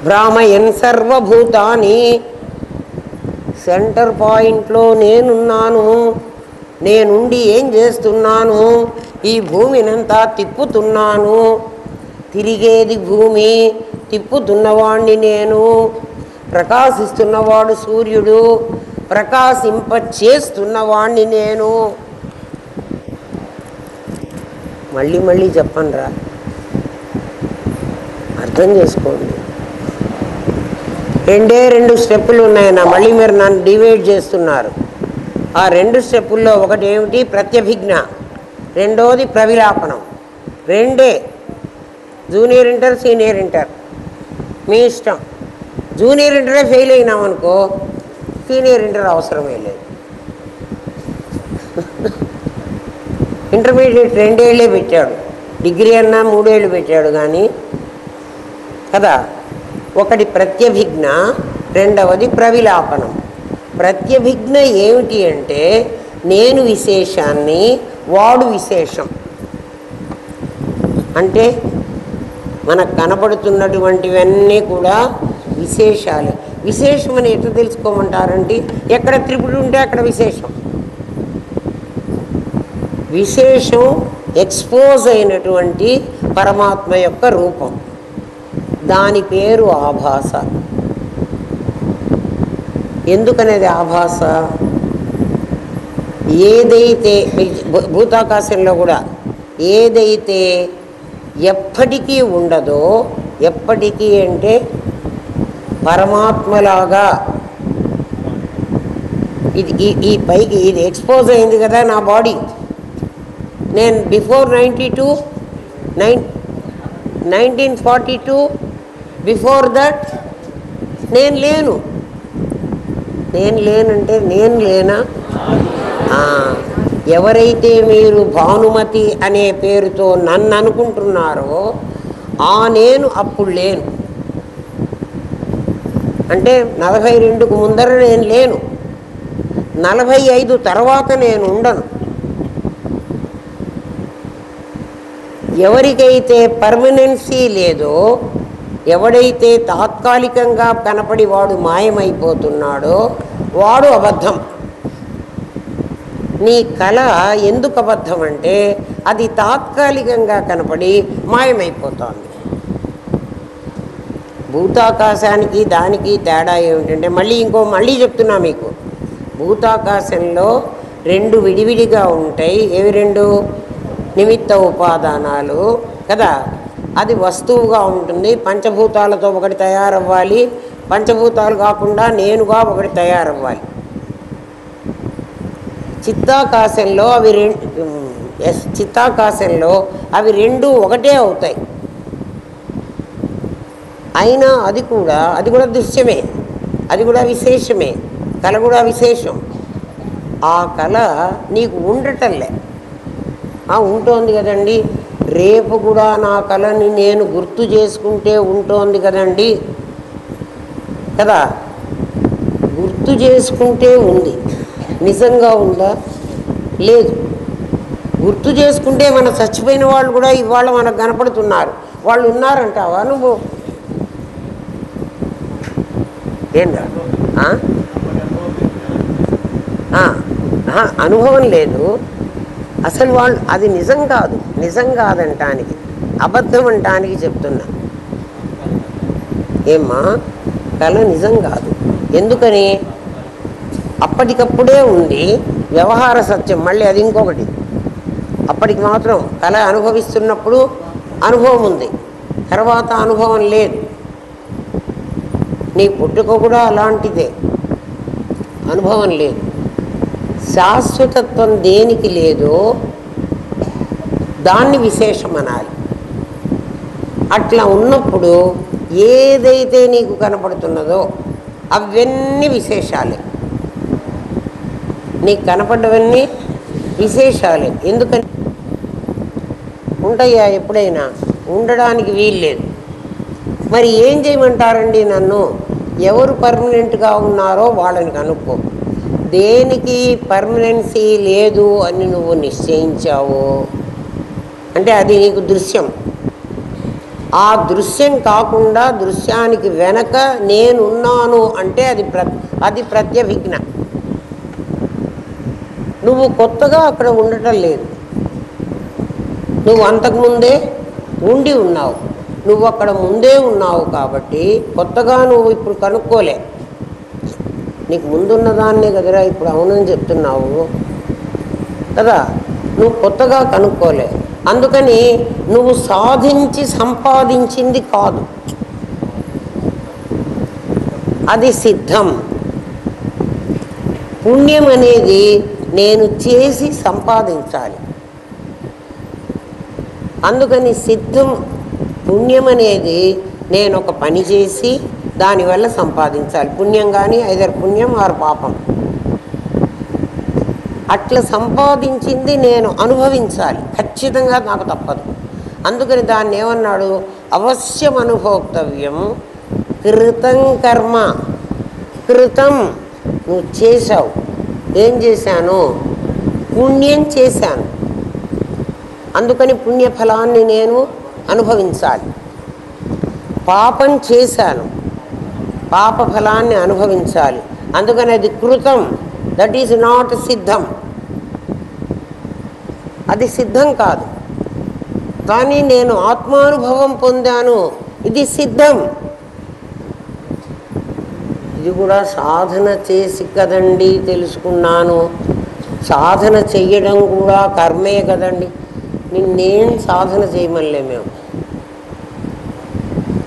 భ్రామయన్ సర్వభూతాని, సెంటర్ పాయింట్లో నేనున్నాను. నేనుండి ఏం చేస్తున్నాను? ఈ భూమినంతా తిప్పుతున్నాను. తిరిగేది భూమి, తిప్పుతున్నవాణ్ణి నేను. ప్రకాశిస్తున్నవాడు సూర్యుడు, ప్రకాశింప చేస్తున్నవాణ్ణి నేను. మళ్ళీ చెప్పండిరా, అర్థం చేసుకోండి. 2 స్టెప్పులు ఉన్నాయన్నా, మళ్ళీ మీరు నన్ను డివైడ్ చేస్తున్నారు. ఆ 2 స్టెప్పుల్లో ఒకటి ఏమిటి? ప్రత్యభిజ్ఞ. రెండోది ప్రవిలాపనం. 2 జూనియర్ ఇంటర్, సీనియర్ ఇంటర్ మీ ఇష్టం. జూనియర్ ఇంటరే ఫెయిల్ అయినామనుకో, సీనియర్ ఇంటర్ అవసరమే లేదు. ఇంటర్మీడియట్ 2 ఏళ్ళే పెట్టాడు, డిగ్రీ అన్నా 3 ఏళ్ళు పెట్టాడు కానీ కదా. ఒకటి ప్రత్యభిజ్ఞ, రెండవది ప్రవిలాపనం. ప్రత్యభిజ్ఞ ఏమిటి అంటే నేను విశేషాన్ని, వాడు విశేషం. అంటే మనకు కనపడుతున్నటువంటివన్నీ కూడా విశేషాలే. విశేషం అని ఎట్లా తెలుసుకోమంటారంటే, ఎక్కడ త్రిపుడు ఉంటే అక్కడ విశేషం. విశేషం ఎక్స్పోజ్ అయినటువంటి పరమాత్మ యొక్క రూపం, దాని పేరు ఆభాస. ఎందుకనేది ఆభాస. ఏదైతే భూతాకాశంలో కూడా ఏదైతే ఎప్పటికీ ఉండదో, ఎప్పటికీ అంటే పరమాత్మలాగా ఇది ఈ పైకి ఇది ఎక్స్పోజ్ అయింది కదా నా బాడీ. నేను బిఫోర్ 1942 బిఫోర్ దట్ నేను లేనంటే నేను లేనా? ఎవరైతే మీరు భానుమతి అనే పేరుతో నన్ను అనుకుంటున్నారో ఆ నేను అప్పుడు లేను. అంటే 42కు ముందర నేను లేను, 45 తర్వాత నేను ఉండను. ఎవరికైతే పర్మనెన్సీ లేదో, ఎవడైతే తాత్కాలికంగా కనపడి వాడు మాయమైపోతున్నాడో వాడు అబద్ధం. నీ కళ ఎందుకు అబద్ధం అంటే అది తాత్కాలికంగా కనపడి మాయమైపోతోంది. భూతాకాశానికి దానికి తేడా ఏమిటంటే మళ్ళీ చెప్తున్నా మీకు. భూతాకాశంలో రెండు విడివిడిగా ఉంటాయి. ఏవి రెండు? నిమిత్త ఉపాదానాలు కదా. అది వస్తువుగా ఉంటుంది. పంచభూతాలతో ఒకటి తయారవ్వాలి, పంచభూతాలు కాకుండా నేనుగా ఒకటి తయారవ్వాలి. చిత్తాకాశంలో అవి రెండు ఒకటే అవుతాయి. అయినా అది కూడా దృశ్యమే, అది కూడా విశేషమే. కళ కూడా విశేషం. ఆ కళ నీకు ఉండటంలే. ఉంటోంది కదండి, రేపు కూడా నా కళని నేను గుర్తు చేసుకుంటే ఉంటోంది కదండి కదా. గుర్తు చేసుకుంటే ఉంది, నిజంగా ఉందా? లేదు. గుర్తు చేసుకుంటే మన చచ్చిపోయిన వాళ్ళు కూడా ఇవాళ మనకు కనపడుతున్నారు. వాళ్ళు ఉన్నారంటావా నువ్వు? ఏందా అనుభవం లేదు అసలు. వాళ్ళు అది నిజం కాదంటానికి, అబద్ధం అంటానికి చెప్తున్నా. ఏమ్మా, కళ నిజం కాదు. ఎందుకని? అప్పటికప్పుడే ఉంది వ్యవహార సత్యం. మళ్ళీ అది ఇంకొకటి. అప్పటికి మాత్రం కళ అనుభవిస్తున్నప్పుడు అనుభవం ఉంది, తర్వాత అనుభవం లేదు. నీ పుట్టుక కూడా అలాంటిదే, అనుభవం లేదు. శాశ్వతత్వం దేనికి లేదో దాన్ని విశేషం అనాలి. అట్లా ఉన్నప్పుడు ఏదైతే నీకు కనపడుతున్నదో అవన్నీ విశేషాలే. నీకు కనపడ్డవన్నీ విశేషాలే. ఎందుకని ఉంటాయా? ఎప్పుడైనా ఉండడానికి వీల్లేదు. మరి ఏం చేయమంటారండి నన్ను? ఎవరు పర్మనెంట్గా ఉన్నారో వాళ్ళని కనుక్కో. దేనికి పర్మనెన్సీ లేదు అని నువ్వు నిశ్చయించావు అంటే అది నీకు దృశ్యం. ఆ దృశ్యం కాకుండా దృశ్యానికి వెనక నేనున్నాను అంటే అది ప్రత్యభిజ్ఞ. నువ్వు కొత్తగా అక్కడ ఉండటం లేదు, నువ్వు అంతకుముందే ఉండి ఉన్నావు. నువ్వు అక్కడ ముందే ఉన్నావు కాబట్టి కొత్తగా నువ్వు ఇప్పుడు కనుక్కోలే. నీకు ముందున్నదాన్నే కదరా ఇప్పుడు అవునని చెప్తున్నావు కదా. నువ్వు కొత్తగా కనుక్కోలే. అందుకని నువ్వు సాధించి సంపాదించింది కాదు, అది సిద్ధం. పుణ్యం అనేది నేను చేసి సంపాదించాలి. అందుకని సిద్ధం. పుణ్యం అనేది నేను ఒక పని చేసి దానివల్ల సంపాదించాలి. పుణ్యం కానీ ఐదర్ పుణ్యం ఆర్ పాపం. అట్లా సంపాదించింది నేను అనుభవించాలి, ఖచ్చితంగా నాకు తప్పదు. అందుకని దాన్ని ఏమన్నాడు? అవశ్యం అనుభోక్తవ్యం కృతం కర్మ. కృతం నువ్వు చేశావు. ఏం చేశాను? పుణ్యం చేశాను. అందుకని పుణ్యఫలాన్ని నేను అనుభవించాలి. పాపం చేశాను, పాప ఫలాన్ని అనుభవించాలి. అందుకని అది కృతం. దట్ ఈజ్ నాట్ సిద్ధం. అది సిద్ధం కాదు. కానీ నేను ఆత్మానుభవం పొందాను, ఇది సిద్ధం. ఇది ఇది కూడా సాధన చేసి కదండి తెలుసుకున్నాను. సాధన చెయ్యడం కూడా కర్మే కదండి. నిన్నేం సాధన చేయమనిలే మేము.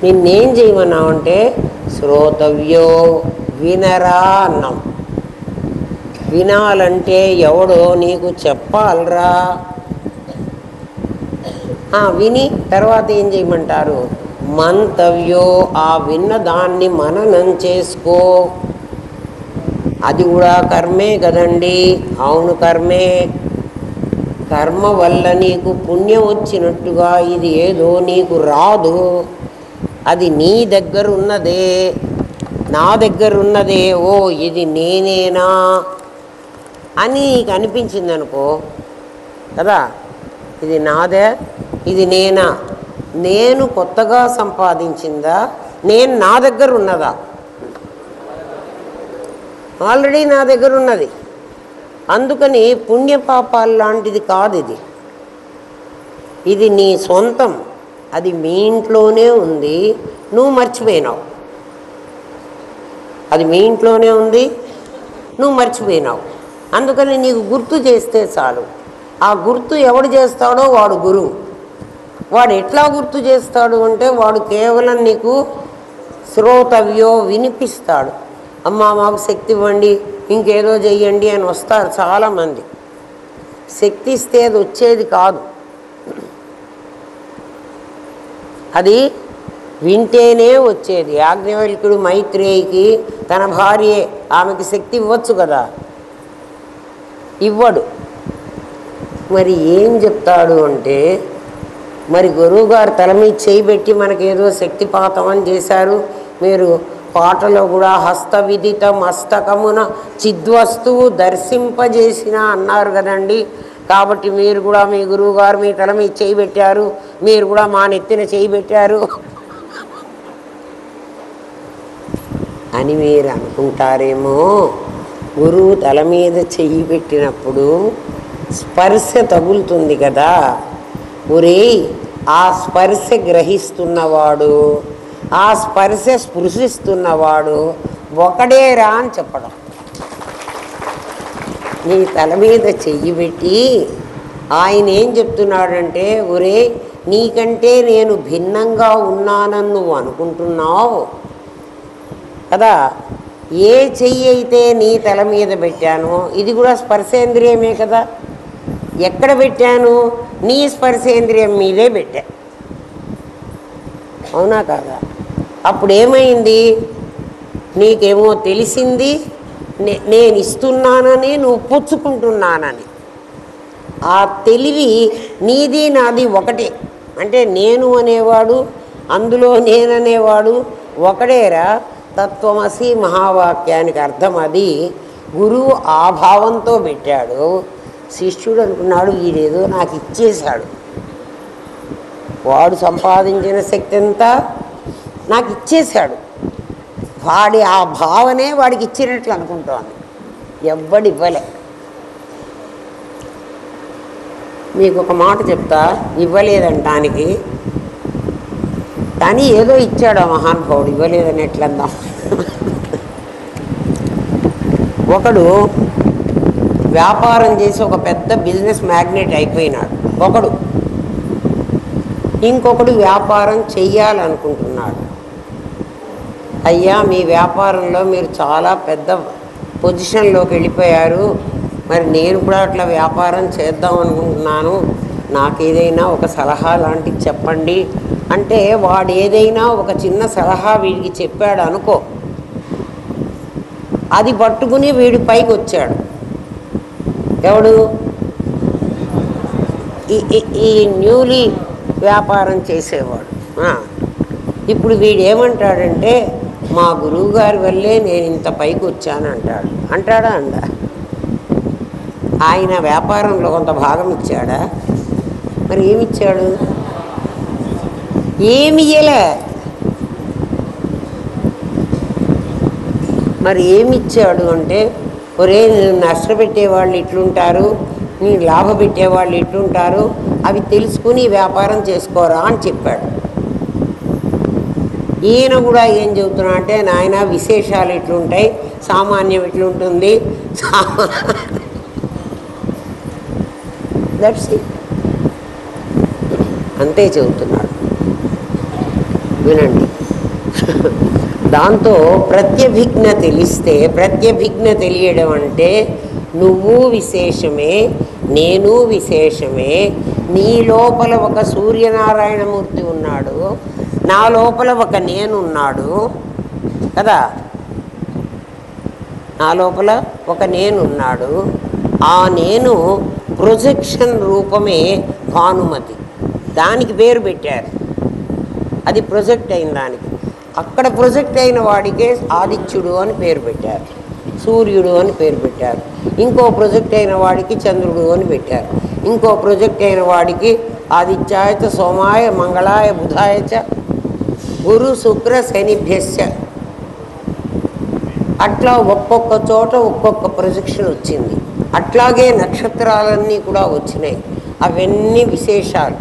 నిన్నేం చేయమన్నామంటే శ్రోతవ్యో వినరా అన్నాం. వినాలంటే ఎవడో నీకు చెప్పాలరా. విని తర్వాత ఏం చేయమంటారు? మంతవ్యో, ఆ విన్న దాన్ని మననం చేసుకో. అది కూడా కర్మే కదండి. అవును కర్మే. కర్మ వల్ల నీకు పుణ్యం వచ్చినట్టుగా ఇది ఏదో నీకు రాదు. అది నీ దగ్గర ఉన్నదే, నా దగ్గర ఉన్నదే. ఓ ఇది నేనేనా అని నీకు అనిపించింది అనుకో కదా, ఇది నాదే, ఇది నేనా, నేను కొత్తగా సంపాదించిందా, నేను నా దగ్గర ఉన్నదా? ఆల్రెడీ నా దగ్గర ఉన్నది. అందుకని పుణ్యపాపాలు లాంటిది కాదు ఇది. ఇది నీ సొంతం. అది మీ ఇంట్లోనే ఉంది, నువ్వు మర్చిపోయినావు. అది మీ ఇంట్లోనే ఉంది, నువ్వు మర్చిపోయినావు. అందుకని నీకు గుర్తు చేస్తే చాలు. ఆ గుర్తు ఎవడు చేస్తాడో వాడు గురువు. వాడు ఎట్లా గుర్తు చేస్తాడు అంటే వాడు కేవలం నీకు శ్రోతవ్యో వినిపిస్తాడు. అమ్మా మాకు శక్తి ఇవ్వండి, ఇంకేదో చెయ్యండి అని వస్తారు చాలామంది. శక్తి ఇస్తే అది వచ్చేది కాదు. అది వింటేనే వచ్చేది. యాజ్ఞవల్క్యుడు మైత్రేయికి తన భార్యే, ఆమెకి శక్తి ఇవ్వచ్చు కదా, ఇవ్వడు. మరి ఏం చెప్తాడు అంటే, మరి గురువుగారు తల మీద చేయబెట్టి మనకేదో శక్తిపాతం అని చేశారు. మీరు పాటలో కూడా హస్త విదిత మస్తకమున చిద్వస్తువు దర్శింపజేసిన అన్నారు కదండి. కాబట్టి మీరు కూడా మీ గురువుగారు మీ తల మీద చేయి పెట్టారు, మీరు కూడా మా నెత్తిన చేయి పెట్టారు అని మీరు అనుకుంటారేమో. గురువు తల మీద చెయ్యి పెట్టినప్పుడు స్పర్శ తగులుతుంది కదా. ఒరేయ్, ఆ స్పర్శ గ్రహిస్తున్నవాడు, ఆ స్పర్శ స్పృశిస్తున్నవాడు ఒకడేరా అని చెప్పడం. నీ తల మీద చెయ్యి పెట్టి ఆయన ఏం చెప్తున్నాడంటే, ఒరే నీకంటే నేను భిన్నంగా ఉన్నానని నువ్వు అనుకుంటున్నావు కదా. ఏ చెయ్యి అయితే నీ తల మీద పెట్టానో ఇది కూడా స్పర్శేంద్రియమే కదా. ఎక్కడ పెట్టాను? నీ స్పర్శేంద్రియం మీదే పెట్టా. అవునా కాదా? అప్పుడు ఏమైంది? నీకేమో తెలిసింది నేను ఇస్తున్నానని, నువ్వు పుచ్చుకుంటున్నానని. ఆ తెలివి నీది నాది ఒకటే. అంటే నేను అనేవాడు, అందులో నేననేవాడు ఒకడేరా. తత్వమసి మహావాక్యానికి అర్థం అది. గురువు ఆ భావంతో పెట్టాడు. శిష్యుడు అనుకున్నాడు వీడేదో నాకు ఇచ్చేశాడు, వాడు సంపాదించిన శక్తి అంతా నాకు ఇచ్చేశాడు. వాడి ఆ భావనే వాడికి ఇచ్చినట్లు అనుకుంటోంది. ఎవ్వడు ఇవ్వలే. మీకు ఒక మాట చెప్తా, ఇవ్వలేదంటానికి. కానీ ఏదో ఇచ్చాడు ఆ మహానుభావుడు, ఇవ్వలేదని ఎట్లందాం. ఒకడు వ్యాపారం చేసి ఒక పెద్ద బిజినెస్ మ్యాగ్నెట్ అయిపోయినాడు ఒకడు. ఇంకొకడు వ్యాపారం చెయ్యాలనుకుంటున్నాడు. అయ్యా మీ వ్యాపారంలో మీరు చాలా పెద్ద పొజిషన్లోకి వెళ్ళిపోయారు, మరి నేను కూడా అట్లా వ్యాపారం చేద్దాం అనుకుంటున్నాను, నాకు ఏదైనా ఒక సలహా లాంటిది చెప్పండి అంటే, వాడు ఏదైనా ఒక చిన్న సలహా వీడికి చెప్పాడు అనుకో, అది పట్టుకుని వీడి పైకి వచ్చాడు. ఎవడు? ఈ న్యూలీ వ్యాపారం చేసేవాడు. ఇప్పుడు వీడు ఏమంటాడంటే, మా గురువుగారి వల్లే నేను ఇంత పైకి వచ్చాను అంటాడు. అంటాడా? ఆయన వ్యాపారంలో కొంత భాగం ఇచ్చాడా? మరి ఏమిచ్చాడు? ఏమి ఇయ్యలే. మరి ఏమిచ్చాడు అంటే, ఒరే నేను నష్టపెట్టేవాళ్ళు ఇట్లుంటారు, నీ లాభ పెట్టేవాళ్ళు ఇట్లుంటారు, అవి తెలుసుకుని వ్యాపారం చేసుకోరా అని చెప్పాడు. ఈయన కూడా ఏం చెబుతున్నా అంటే నాయన విశేషాలు ఇట్లుంటాయి, సామాన్యం ఇట్లుంటుంది, దట్స్ ఇట్, అంతే చెబుతున్నాడు. వినండి. దాంతో ప్రత్యభిజ్ఞ తెలిస్తే, ప్రత్యభిజ్ఞ తెలియడం అంటే నువ్వు విశేషమే, నేను విశేషమే, నీ లోపల ఒక సూర్యనారాయణమూర్తి ఉన్నాడు, నా లోపల ఒక నేనున్నాడు కదా, నా లోపల ఒక నేనున్నాడు. ఆ నేను ప్రొజెక్షన్ రూపమే భానుమతి, దానికి పేరు పెట్టారు. అది ప్రొజెక్ట్ అయిన దానికి, అక్కడ ప్రొజెక్ట్ అయిన వాడికే ఆదిత్యుడు అని పేరు పెట్టారు, సూర్యుడు అని పేరు పెట్టారు. ఇంకో ప్రొజెక్ట్ అయిన వాడికి చంద్రుడు అని పెట్టారు. ఇంకో ప్రొజెక్ట్ అయిన వాడికి ఆదిత్యాయచ సోమాయ మంగళాయ బుధాయచ గురు శుక్ర శనిభ్యశ్చ. అట్లా ఒక్కొక్క చోట ఒక్కొక్క ప్రొజెక్షన్ వచ్చింది. అట్లాగే నక్షత్రాలన్నీ కూడా వచ్చినాయి. అవన్నీ విశేషాలు.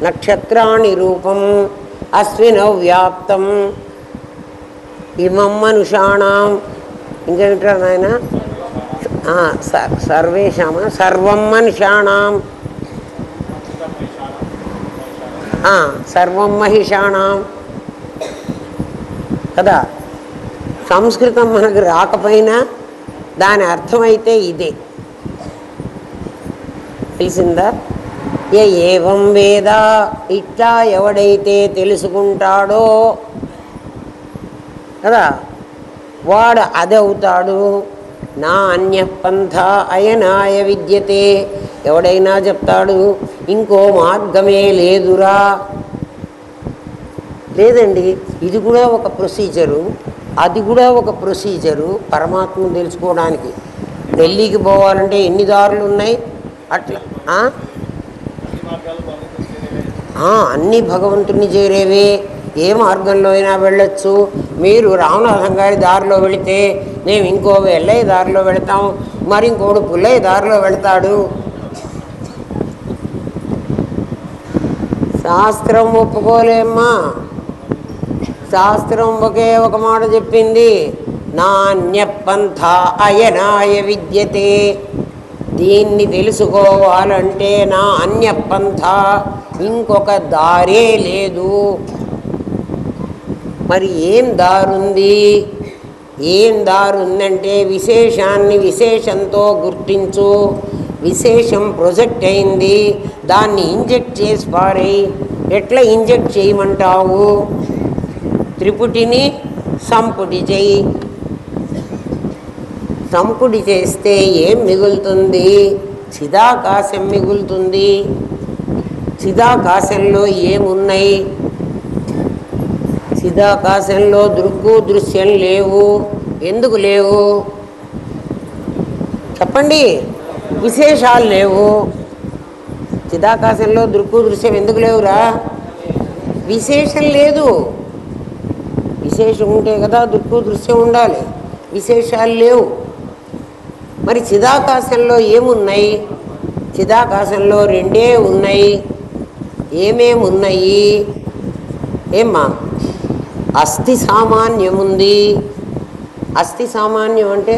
నక్షత్రాణి రూపం అశ్విన వ్యాప్తం ఇమం మనుషాణం. ఇంకేమిట్రా నాయన? సర్వేషామ సర్వం మనుషాణం, సర్వం మహిషాణం కదా. సంస్కృతం మనకు రాకపోయినా దాని అర్థమైతే ఇదే, తెలిసిందా? ఏవం వేద, ఇట్లా ఎవడైతే తెలుసుకుంటాడో కదా వాడు అదవుతాడు. నా అన్యపంథ అయనాయ విద్యతే, ఎవడైనా చెప్తాడు ఇంకో మార్గమే లేదురా, లేదండి, ఇది కూడా ఒక ప్రొసీజరు, అది కూడా ఒక ప్రొసీజరు. పరమాత్మను తెలుసుకోవడానికి ఢిల్లీకి పోవాలంటే ఎన్ని దారులు ఉన్నాయి అట్లా. అన్నీ భగవంతుని చేరేవే, ఏ మార్గంలో అయినా వెళ్ళొచ్చు. మీరు రామనాథం గారి దారిలో వెళితే మేము ఇంకో ఎల్లయ్య దారిలో వెళతాం, మరి ఇంకోడు పుల్లయ్య దారిలో వెళతాడు. శాస్త్రం ఒప్పుకోలేమ్మా. శాస్త్రం ఒకే ఒక మాట చెప్పింది, నాణ్యపంథ అయనాయ విద్యతే. దీన్ని తెలుసుకోవాలంటే నా అన్యపంథ, ఇంకొక దారే లేదు. మరి ఏం దారుంది? ఏం దారుందంటే విశేషాన్ని విశేషంతో గుర్తించు. విశేషం ప్రొజెక్ట్ అయింది, దాన్ని ఇంజెక్ట్ చేసి పారేయి. ఎట్లా ఇంజెక్ట్ చేయమంటావు? త్రిపుటిని సంపుటి చేయి. సంపుటి చేస్తే ఏం మిగులుతుంది? చిదాకాశం మిగులుతుంది. చిదాకాశంలో ఏమున్నాయి? చిదాకాశంలో దృక్కు దృశ్యం లేవు. ఎందుకు లేవు చెప్పండి? విశేషాలు లేవు. చిదాకాశంలో దృక్కు దృశ్యం ఎందుకు లేవురా? విశేషం లేదు. విశేషం ఉంటే కదా దృక్కు దృశ్యం ఉండాలి. విశేషాలు లేవు. మరి చిదాకాశంలో ఏమున్నాయి? చిదాకాశంలో రెండే ఉన్నాయి. ఏమేమున్నాయి? ఏమ్మా? అస్థి సామాన్యం ఉంది. అస్థి సామాన్యం అంటే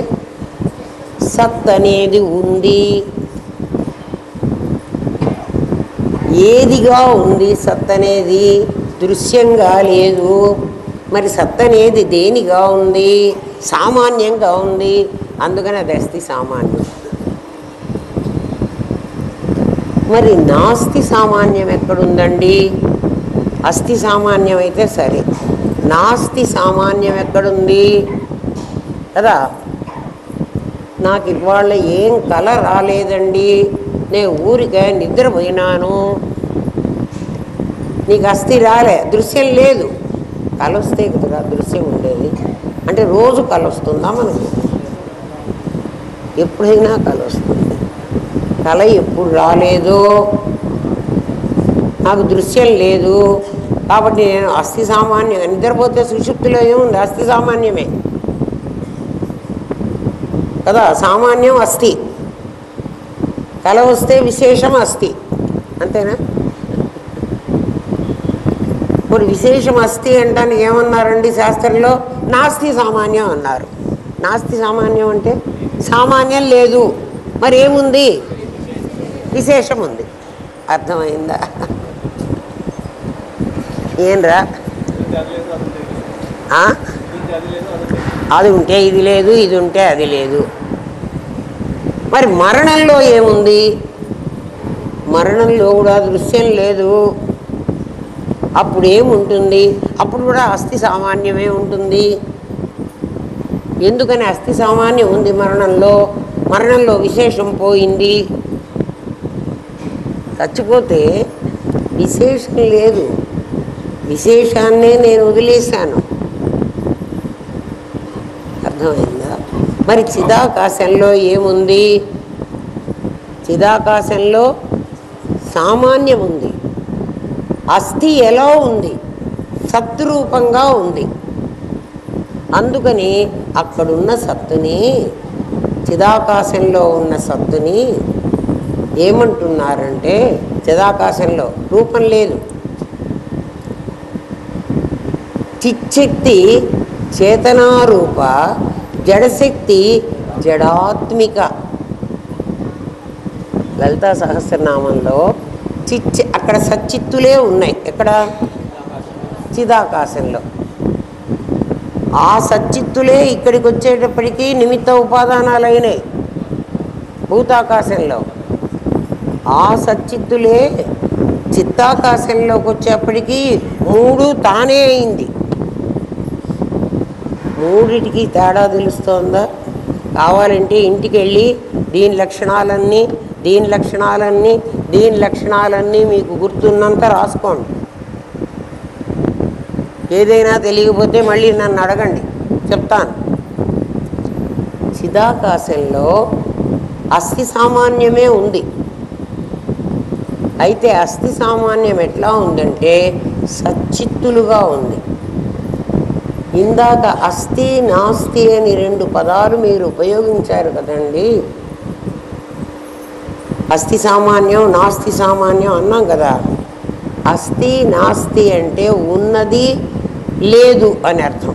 సత్ అనేది ఉంది. ఏదిగా ఉంది సత్ అనేది? దృశ్యంగా లేదు. మరి సత్ అనేది దేనిగా ఉంది? సామాన్యంగా ఉంది. అందుకని అది అస్థి సామాన్యం. మరి నాస్తి సామాన్యం ఎక్కడుందండి? అస్థి సామాన్యం అయితే సరే, నాస్తి సామాన్యం ఎక్కడుంది కదా? నాకు ఇవాళ ఏం కల రాలేదండి, నేను ఊరికే నిద్రపోయినాను. నీకు అస్థి రాలే, దృశ్యం లేదు. కల వస్తే కదరా దృశ్యం ఉండేది. అంటే రోజు కల వస్తుందా మనకు? ఎప్పుడైనా కల వస్తుంది. కల ఎప్పుడు రాలేదో నాకు దృశ్యం లేదు కాబట్టి నేను అస్థి సామాన్యం. నిద్రపోతే సుషుప్తిలో ఏముంది? అస్థి సామాన్యమే కదా. సామాన్యం అస్థి, కల వస్తే విశేషం అస్థి, అంతేనా? ఇప్పుడు విశేషం అస్థి అంటానికి ఏమన్నారండి శాస్త్రంలో? నాస్తి సామాన్యం అన్నారు. నాస్తి సామాన్యం అంటే సామాన్యం లేదు, మరి ఏముంది? విశేషం ఉంది. అర్థమైందా? ఏంరా అది ఉంటే ఇది లేదు, ఇది ఉంటే అది లేదు. మరి మరణంలో ఏముంది? మరణంలో కూడా దృశ్యం లేదు. అప్పుడు ఏముంటుంది? అప్పుడు కూడా అస్థి సామాన్యమే ఉంటుంది. ఎందుకని అస్థి సామాన్యం ఉంది మరణంలో? మరణంలో విశేషం పోయింది. చచ్చిపోతే విశేషం లేదు, విశేషాన్నే నేను వదిలేశాను. అర్థమైందా? మరి చిదాకాశంలో ఏముంది? చిదాకాశంలో సామాన్యం ఉంది. అస్థి ఎలా ఉంది? సత్రూపంగా ఉంది. అందుకని అక్కడున్న సత్తుని, చిదాకాశంలో ఉన్న సత్తుని ఏమంటున్నారంటే, చిదాకాశంలో రూపం లేదు. చిచ్చక్తి చేతనారూప, జడశక్తి జడాత్మిక. లలితా సహస్రనామంలో అక్కడ సచ్చిత్తులే ఉన్నాయి. ఎక్కడ? చిదాకాశంలో. ఆ సచ్చిత్తులే ఇక్కడికి వచ్చేటప్పటికీ నిమిత్త ఉపాదానాలు అయినాయి భూతాకాశంలో. ఆ సచ్చిత్తులే చిత్తాకాశంలోకి వచ్చేప్పటికీ మూడు తానే అయింది. మూడిటికి తేడా తెలుస్తోందా? కావాలంటే ఇంటికి వెళ్ళి దీని లక్షణాలన్నీ, దీని లక్షణాలన్నీ, దీని లక్షణాలన్నీ మీకు గుర్తున్నంత రాసుకోండి. ఏదైనా తెలియకపోతే మళ్ళీ నన్ను అడగండి, చెప్తాను. చిదాకాశంలో అస్థి సామాన్యమే ఉంది. అయితే అస్థి సామాన్యం ఎట్లా ఉందంటే సచ్చిత్తులుగా ఉంది. ఇందాక అస్థి నాస్తి అని రెండు పదాలు మీరు ఉపయోగించారు కదండి. అస్థి సామాన్యం, నాస్తి సామాన్యం అన్నాం కదా. అస్థి నాస్తి అంటే ఉన్నది లేదు అని అర్థం.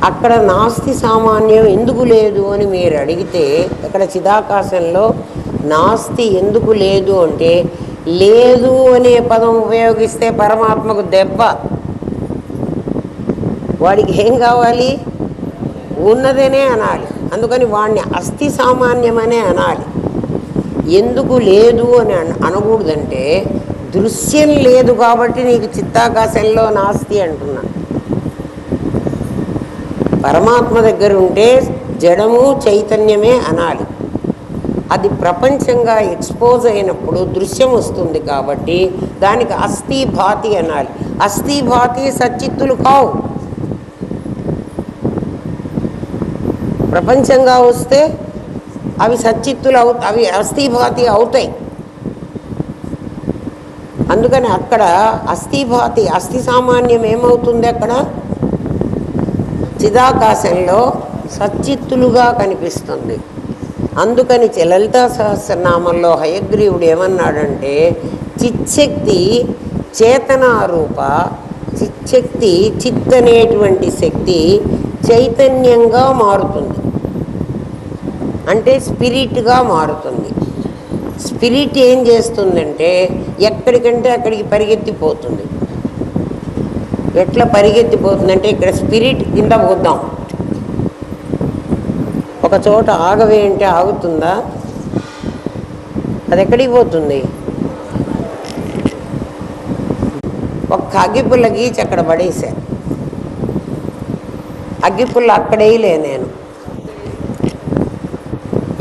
అక్కడ నాస్తి సామాన్యం ఎందుకు లేదు అని మీరు అడిగితే, అక్కడ చిదాకాశంలో నాస్తి ఎందుకు లేదు అంటే, లేదు అనే పదం ఉపయోగిస్తే పరమాత్మకు దెబ్బ. వాడికి ఏం కావాలి? ఉన్నదనే అనాలి. అందుకని వాడిని అస్థి సామాన్యమనే అనాలి. ఎందుకు లేదు అని అనకూడదంటే, దృశ్యం లేదు కాబట్టి నీకు చిత్తాకాశంలో నాస్తి అంటున్నా. పరమాత్మ దగ్గర ఉంటే జడము చైతన్యమే అనాలి. అది ప్రపంచంగా ఎక్స్పోజ్ అయినప్పుడు దృశ్యం వస్తుంది కాబట్టి దానికి అస్థి భాతి అనాలి. అస్థి భాతి సచ్చిత్తులు కావు. ప్రపంచంగా వస్తే అవి సచ్చిత్తులు అవి అస్థిభాతి అవుతాయి. అందుకని అక్కడ అస్థిభాతి, అస్థి సామాన్యం ఏమవుతుంది? అక్కడ చిదాకాశంలో సచ్చిత్తులుగా కనిపిస్తుంది. అందుకని లలితా సహస్రనామంలో హయగ్రీవుడు ఏమన్నాడంటే, చిచ్చక్తి చేతనారూప, చిచ్చక్తి చిత్ అనేటువంటి శక్తి చైతన్యంగా మారుతుంది, అంటే స్పిరిట్గా మారుతుంది. స్పిరిట్ ఏం చేస్తుందంటే ఎక్కడికంటే అక్కడికి పరిగెత్తిపోతుంది. ఎట్లా పరిగెత్తిపోతుందంటే, ఇక్కడ స్పిరిట్ కింద పోద్దాం, ఒక చోట ఆగవే అంటే ఆగుతుందా? అది ఎక్కడికి పోతుంది? ఒక్క అగ్గిపుల్ల గీచి అక్కడ పడేసా. అగ్గిపుల్ల అక్కడేయలే నేను,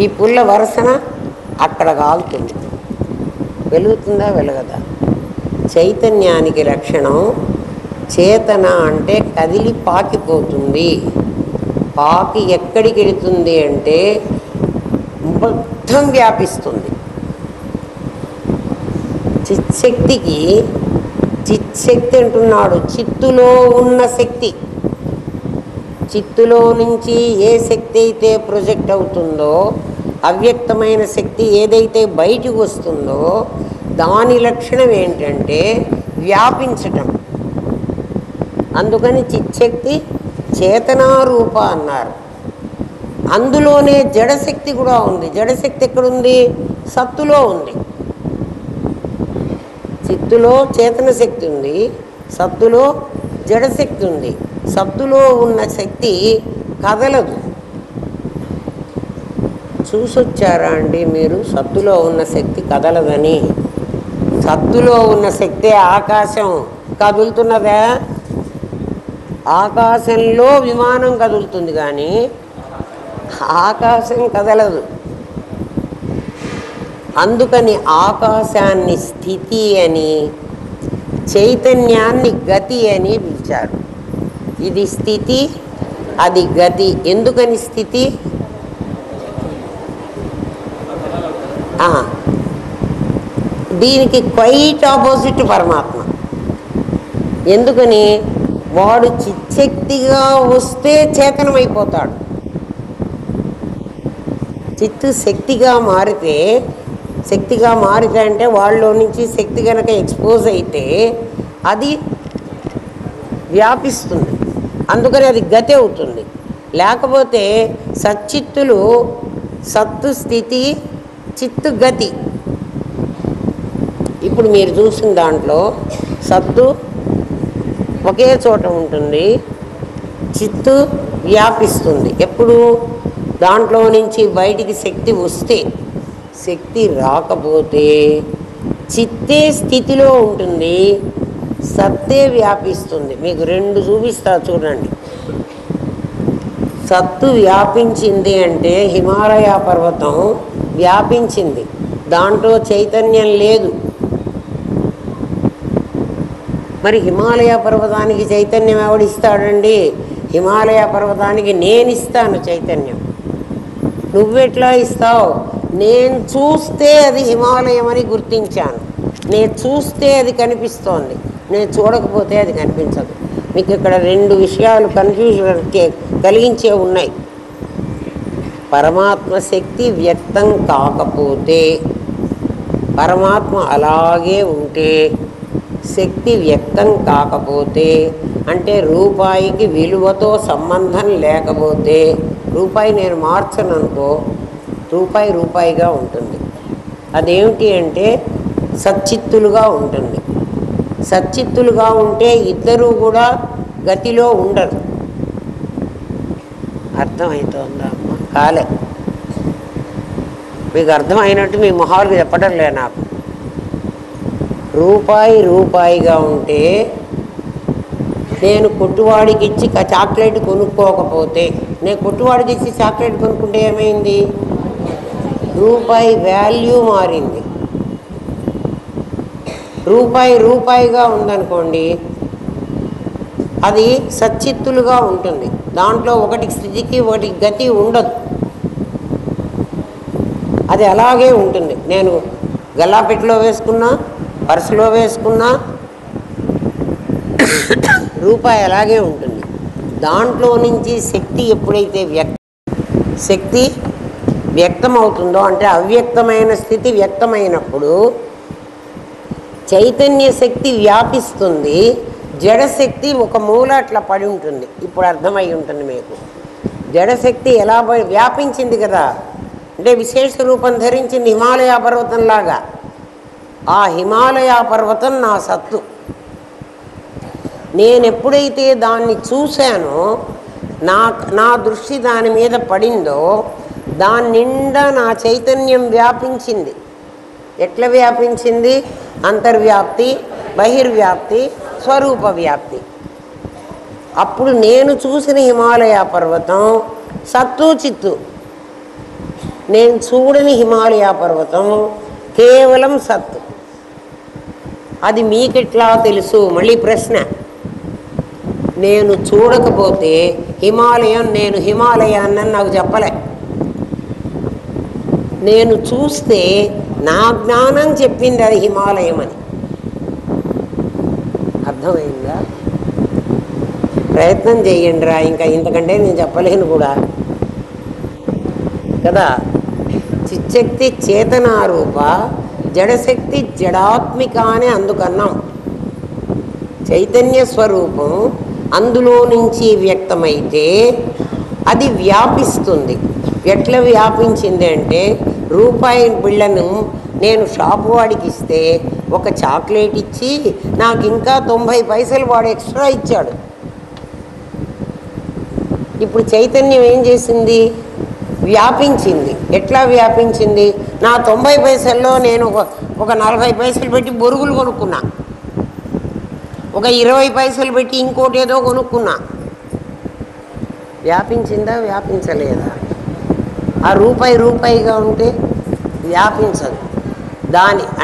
ఈ పుల్ల వరసన అక్కడ కాలుతుంది. వెలుగుతుందా? వెలగదా? చైతన్యానికి లక్షణం చేతన అంటే కదిలి పాకిపోతుంది. పాకి ఎక్కడికి వెళుతుంది అంటే మొత్తం వ్యాపిస్తుంది. చిచ్చక్తికి, చిచ్చక్తి అంటున్నాడు, చిత్తులో ఉన్న శక్తి. చిత్తులో నుంచి ఏ శక్తి అయితే ప్రొజెక్ట్ అవుతుందో, అవ్యక్తమైన శక్తి ఏదైతే బయటకు వస్తుందో, దాని లక్షణం ఏంటంటే వ్యాపించటం. అందుకని చిచ్చక్తి చేతనారూప అన్నారు. అందులోనే జడశక్తి కూడా ఉంది. జడశక్తి ఎక్కడుంది? సత్తులో ఉంది. చిత్తులో చేతన శక్తి ఉంది, సత్తులో జడశక్తి ఉంది. సత్తులో ఉన్న శక్తి కదలదు. చూసొచ్చారా అండి మీరు సత్తులో ఉన్న శక్తి కదలదని? సత్తులో ఉన్న శక్తే ఆకాశం. కదులుతున్నదా? ఆకాశంలో విమానం కదులుతుంది కానీ ఆకాశం కదలదు. అందుకని ఆకాశాన్ని స్థితి అని, చైతన్యాన్ని గతి అని పిలిచారు. ఇది స్థితి, అది గతి. ఎందుకని స్థితి? దీనికి క్వైట్ ఆపోజిట్ పరమాత్మ. ఎందుకని? వాడు చిచ్చక్తిగా వస్తే చేతనమైపోతాడు. చిత్తు శక్తిగా మారితే అంటే వాళ్ళలో నుంచి శక్తి కనుక ఎక్స్పోజ్ అయితే అది వ్యాపిస్తుంది. అందుకని అది గతి అవుతుంది. లేకపోతే సచ్చిత్తులు సత్తు స్థితి, చిత్తు గతి. ఇప్పుడు మీరు చూసిన దాంట్లో సత్తు ఒకే చోట ఉంటుంది, చిత్తు వ్యాపిస్తుంది. ఎప్పుడు? దాంట్లో నుంచి బయటికి శక్తి వస్తే. శక్తి రాకపోతే చిత్తే స్థితిలో ఉంటుంది, సత్తే వ్యాపిస్తుంది. మీకు రెండు చూపిస్తా చూడండి. సత్తు వ్యాపించింది అంటే హిమాలయ పర్వతం వ్యాపించింది, దాంట్లో చైతన్యం లేదు. మరి హిమాలయ పర్వతానికి చైతన్యం ఎవడిస్తాడండి? హిమాలయ పర్వతానికి నేను ఇస్తాను చైతన్యం. నువ్వెట్లా ఇస్తావు? నేను చూస్తే అది హిమాలయం అని గుర్తించాను. నేను చూస్తే అది కనిపిస్తోంది, నేను చూడకపోతే అది కనిపించదు. మీకు ఇక్కడ రెండు విషయాలు కన్ఫ్యూజన్ కలిగించే ఉన్నాయి. పరమాత్మ శక్తి వ్యక్తం కాకపోతే, పరమాత్మ అలాగే ఉంటే, శక్తి వ్యక్తం కాకపోతే, అంటే రూపాయికి విలువతో సంబంధం లేకపోతే, రూపాయి నేను మార్చను అనుకో, రూపాయి రూపాయిగా ఉంటుంది. అదేమిటి అంటే సచ్చిత్తులుగా ఉంటుంది. సచ్చిత్తులుగా ఉంటే ఇద్దరూ కూడా గతిలో ఉండరు. అర్థమవుతుందా అమ్మ? కాలే. మీకు అర్థమైనట్టు మీ మొహాలకు చెప్పడం లే నాకు. రూపాయి రూపాయిగా ఉంటే, నేను కొట్టువాడికి ఇచ్చి చాక్లెట్ కొనుక్కోకపోతే, నేను కొట్టువాడికి ఇచ్చి చాక్లెట్ కొనుక్కుంటే ఏమైంది? రూపాయి వాల్యూ మారింది. రూపాయి రూపాయిగా ఉందనుకోండి, అది సచ్చిత్తులుగా ఉంటుంది. దాంట్లో ఒకటి స్థితికి ఒకటి గతి ఉండదు, అది అలాగే ఉంటుంది. నేను గల్లాపెట్టిలో వేసుకున్నా, పర్సులో వేసుకున్నా, రూపాయి అలాగే ఉంటుంది. దాంట్లో నుంచి శక్తి ఎప్పుడైతే శక్తి వ్యక్తమవుతుందో, అంటే అవ్యక్తమైన స్థితి వ్యక్తమైనప్పుడు చైతన్య శక్తి వ్యాపిస్తుంది, జడశక్తి ఒక మూల అట్లా పడి ఉంటుంది. ఇప్పుడు అర్థమై ఉంటుంది మీకు. జడశక్తి ఎలా వ్యాపించింది కదా, అంటే విశేష రూపం ధరించింది హిమాలయ పర్వతంలాగా. ఆ హిమాలయ పర్వతం నా సత్తు. నేను ఎప్పుడైతే దాన్ని చూశానో, నా దృష్టి దాని మీద పడిందో, దాని నిండా నా చైతన్యం వ్యాపించింది. ఎట్లా వ్యాపించింది? అంతర్వ్యాప్తి, బహిర్వ్యాప్తి, స్వరూప వ్యాప్తి. అప్పుడు నేను చూసిన హిమాలయ పర్వతం సత్తు చిత్తు. నేను చూడని హిమాలయ పర్వతం కేవలం సత్తు. అది మీకెట్లా తెలుసు? మళ్ళీ ప్రశ్న. నేను చూడకపోతే హిమాలయం, నేను హిమాలయాన్ని నాకు చెప్పలే. నేను చూస్తే నా జ్ఞానం చెప్పింది అది హిమాలయం అని. అర్థమైందా? ప్రయత్నం చేయండి రా, ఇంకా ఇంతకంటే నేను చెప్పలేను కూడా కదా. చిచ్చక్తి చేతనారూప, జడశక్తి జడాత్మిక అని అందుకన్నాం. చైతన్య స్వరూపం అందులో నుంచి వ్యక్తమైతే అది వ్యాపిస్తుంది. ఎట్లా వ్యాపించింది అంటే, రూపాయి బిళ్ళను నేను షాపు వాడికి ఇస్తే ఒక చాక్లెట్ ఇచ్చి నాకు ఇంకా 90 పైసలు వాడు ఎక్స్ట్రా ఇచ్చాడు. ఇప్పుడు చైతన్యం ఏం చేసింది? వ్యాపించింది. ఎట్లా వ్యాపించింది? నా 90 పైసల్లో నేను ఒక 40 పైసలు పెట్టి బొరుగులు కొనుక్కున్నా, ఒక 20 పైసలు పెట్టి ఇంకోటి ఏదో కొనుక్కున్నా. వ్యాపించిందా? వ్యాపించలేదా? ఆ రూపాయిగా ఉంటే వ్యాపించదు.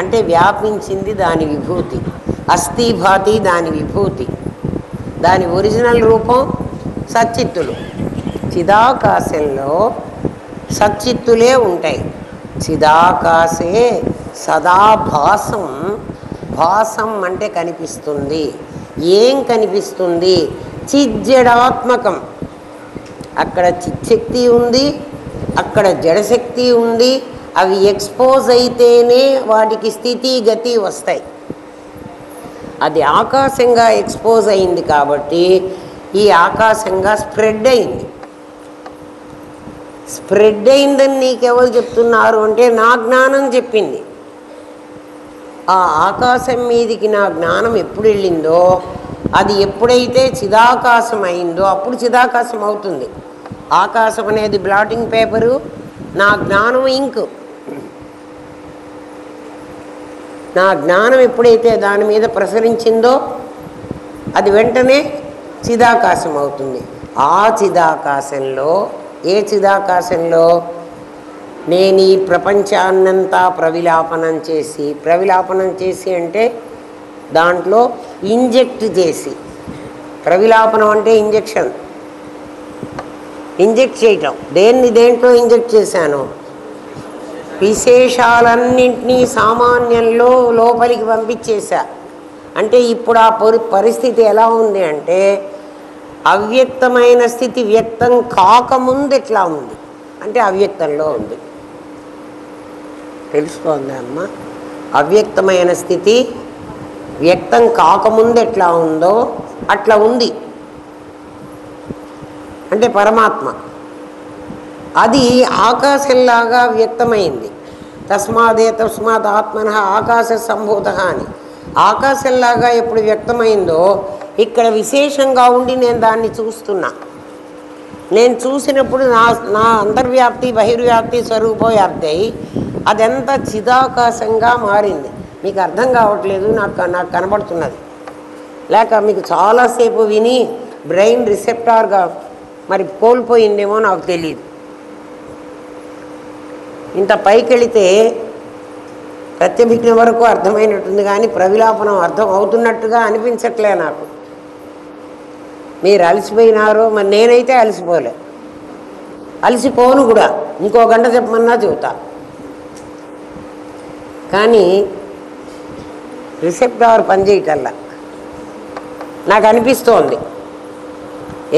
అంటే వ్యాపించింది దాని విభూతి. అస్థిభాతి దాని విభూతి. దాని ఒరిజినల్ రూపం సచ్చిత్తులు. చిదాకాశంలో సచ్చిత్తులే ఉంటాయి. చిదాకాశే సదాభాసం. భాసం అంటే కనిపిస్తుంది. ఏం కనిపిస్తుంది? చిజ్జడాత్మకం. అక్కడ చిచ్చక్తి ఉంది, అక్కడ జడశక్తి ఉంది. అవి ఎక్స్పోజ్ అయితేనే వాటికి స్థితి గతి వస్తాయి. అది ఆకాశంగా ఎక్స్పోజ్ అయింది కాబట్టి ఈ ఆకాశంగా స్ప్రెడ్ అయింది. స్ప్రెడ్ అయిందని నీకెవరు చెప్తున్నారు అంటే నా జ్ఞానం చెప్పింది. ఆ ఆకాశం మీదికి నా జ్ఞానం ఎప్పుడు వెళ్ళిందో, అది ఎప్పుడైతే చిదాకాశం అయిందో అప్పుడు చిదాకాశం అవుతుంది. ఆకాశం అనేది బ్లాటింగ్ పేపరు, నా జ్ఞానం ఇంక్. నా జ్ఞానం ఎప్పుడైతే దాని మీద ప్రసరించిందో అది వెంటనే చిదాకాశం అవుతుంది. ఆ చిదాకాశంలో, ఏ చిదాకాశంలో నేను ఈ ప్రపంచాన్నంతా ప్రవిలాపనం చేసి అంటే దాంట్లో ఇంజెక్ట్ చేసి, ప్రవిలాపనం అంటే ఇంజెక్ట్ చేయటం. దేంట్లో ఇంజెక్ట్ చేశాను? విశేషాలన్నింటినీ సామాన్యంలో లోపలికి పంపించేశా. అంటే ఇప్పుడు ఆ పరిస్థితి ఎలా ఉంది అంటే, అవ్యక్తమైన స్థితి వ్యక్తం కాకముందు ఎట్లా ఉంది అంటే అవ్యక్తంలో ఉంది. తెలుసుకోండి అమ్మ, అవ్యక్తమైన స్థితి వ్యక్తం కాకముందు ఎట్లా ఉందో అట్లా ఉంది. అంటే పరమాత్మ అది ఆకాశంలాగా వ్యక్తమైంది. తస్మాత్ ఆత్మనః ఆకాశ సంభూత అని ఆకాశంలాగా ఎప్పుడు వ్యక్తమైందో ఇక్కడ విశేషంగా ఉండి నేను దాన్ని చూస్తున్నా. నేను చూసినప్పుడు నా అంతర్వ్యాప్తి బహిర్వ్యాప్తి స్వరూపవ్యాప్తి అయి అదంతా చిదాకాశంగా మారింది. మీకు అర్థం కావట్లేదు, నాకు కనబడుతున్నది. లేక మీకు చాలాసేపు విని బ్రెయిన్ రిసెప్టార్గా మరి కోల్పోయిందేమో నాకు తెలియదు. ఇంత పైకి వెళితే ప్రత్యభిజ్ఞ వరకు అర్థమైనట్టుంది, కానీ ప్రవిలాపనం అర్థం అవుతున్నట్టుగా అనిపించట్లే నాకు. మీరు అలసిపోయినారో, మరి నేనైతే అలసిపోను కూడా. ఇంకో గంట చెప్పమన్నా చెబుతా. కానీ రిసెప్టార్ పనిచేయటల్లా నాకు అనిపిస్తోంది.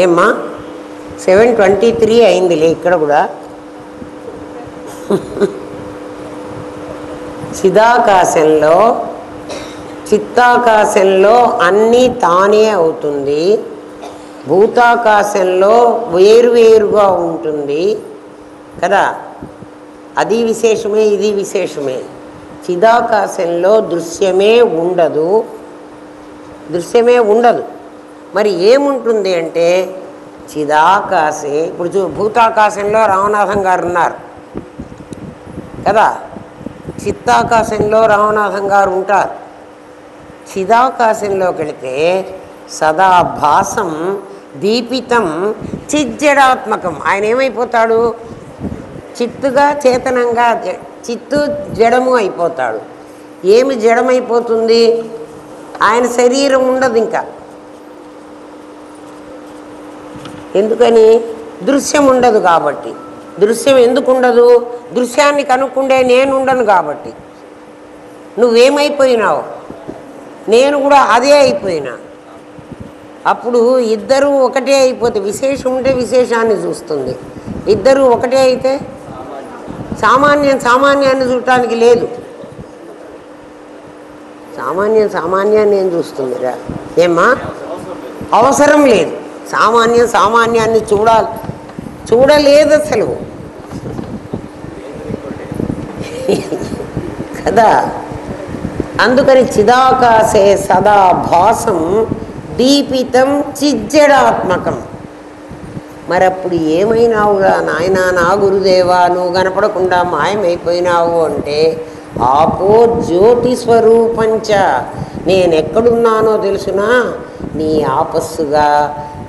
ఏమ్మా 7:23 అయిందిలే ఇక్కడ కూడా. చిత్తాకాశంలో అన్నీ తానే అవుతుంది. భూతాకాశంలో వేరువేరుగా ఉంటుంది కదా. అది విశేషమే, ఇది విశేషమే. చిదాకాశంలో దృశ్యమే ఉండదు. మరి ఏముంటుంది అంటే చిదాకాశే. ఇప్పుడు భూతాకాశంలో రామనాథం గారు ఉన్నారు కదా, చిత్తాకాశంలో రామనాథం గారు ఉంటారు. చిదాకాశంలోకి వెళితే సదాభాసం దీపితం చిజ్జడాత్మకం. ఆయన ఏమైపోతాడు? చిత్తుగా చేతనంగా, చిత్తు జడము అయిపోతాడు. ఏమి జడమైపోతుంది? ఆయన శరీరం ఉండదు ఇంకా. ఎందుకని? దృశ్యం ఉండదు కాబట్టి. దృశ్యం ఎందుకు ఉండదు? దృశ్యాన్ని కనుక్కుండే నేనుండను కాబట్టి. నువ్వేమైపోయినావు? నేను కూడా అదే అయిపోయినా. అప్పుడు ఇద్దరూ ఒకటే అయిపోతే, విశేషం ఉంటే విశేషాన్ని చూస్తుంది. ఇద్దరూ ఒకటే అయితే సామాన్యాన్ని చూడటానికి లేదు. సామాన్యాన్ని ఏం చూస్తుందిరా? ఏమ్మా, అవసరం లేదు. సామాన్యాన్ని చూడలేదు అసలు కదా. అందుకని చిదాకాశే సదా భాసం దీపితం చిజ్జడాత్మకం. మరి అప్పుడు ఏమైనావుగా నాయనా నా గురుదేవా, నువ్వు కనపడకుండా మాయమైపోయినావు అంటే ఆపో జ్యోతి స్వరూపంచ, నేనెక్కడున్నానో తెలుసునా, నీ ఆపస్సుగా,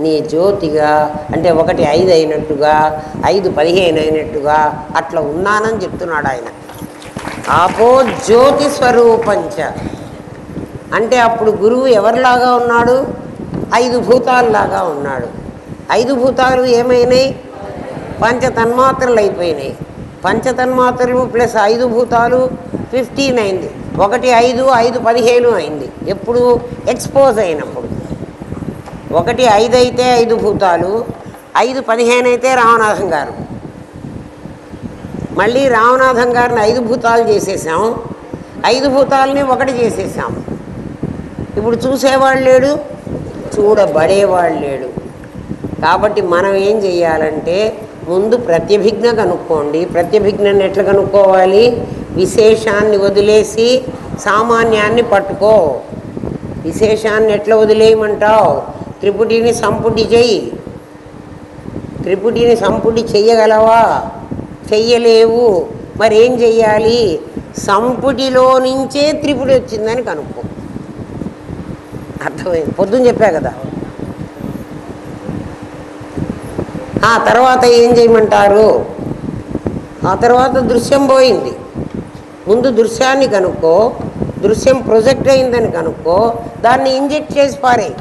నీ జ్యోతిగా, అంటే 1 5 అయినట్టుగా, 5 15 అయినట్టుగా అట్లా ఉన్నానని చెప్తున్నాడు ఆయన. ఆపో జ్యోతి స్వరూపంచ అంటే అప్పుడు గురువు ఎవరిలాగా ఉన్నాడు? 5 భూతాలలాగా ఉన్నాడు. 5 భూతాలు ఏమైనాయి? పంచతన్మాత్రలు అయిపోయినాయి. పంచతన్మాత్రలు ప్లస్ 5 భూతాలు 15 అయింది. 1 5 5 15 అయింది. ఎప్పుడు? ఎక్స్పోజ్ అయినప్పుడు. 1 5 అయితే 5 భూతాలు, 5 15 అయితే రామనాథం గారు. మళ్ళీ రామనాథం గారిని 5 భూతాలు చేసేసాం, 5 భూతాలని 1 చేసేసాం. ఇప్పుడు చూసేవాళ్ళు లేడు, చూడబడేవాళ్ళు లేడు. కాబట్టి మనం ఏం చెయ్యాలంటే ముందు ప్రత్యభిజ్ఞ కనుక్కోండి. ప్రత్యభిజ్ఞని ఎట్లా కనుక్కోవాలి? విశేషాన్ని వదిలేసి సామాన్యాన్ని పట్టుకో. విశేషాన్ని ఎట్లా వదిలేయమంటావు? త్రిపుటిని సంపుటి చెయ్యి. త్రిపుటిని సంపుటి చెయ్యగలవా? చెయ్యలేవు. మరి ఏం చెయ్యాలి? సంపుటిలో నుంచే త్రిపుటి వచ్చిందని కనుక్కో. అర్థమైంది? పొద్దున్న చెప్పా కదా. ఆ తర్వాత ఏం చేయమంటారు? ఆ తర్వాత దృశ్యం పోయింది. ముందు దృశ్యాన్ని కనుక్కో, దృశ్యం ప్రొజెక్ట్ అయిందని కనుక్కో, దాన్ని ఇంజెక్ట్ చేసి పారేయి.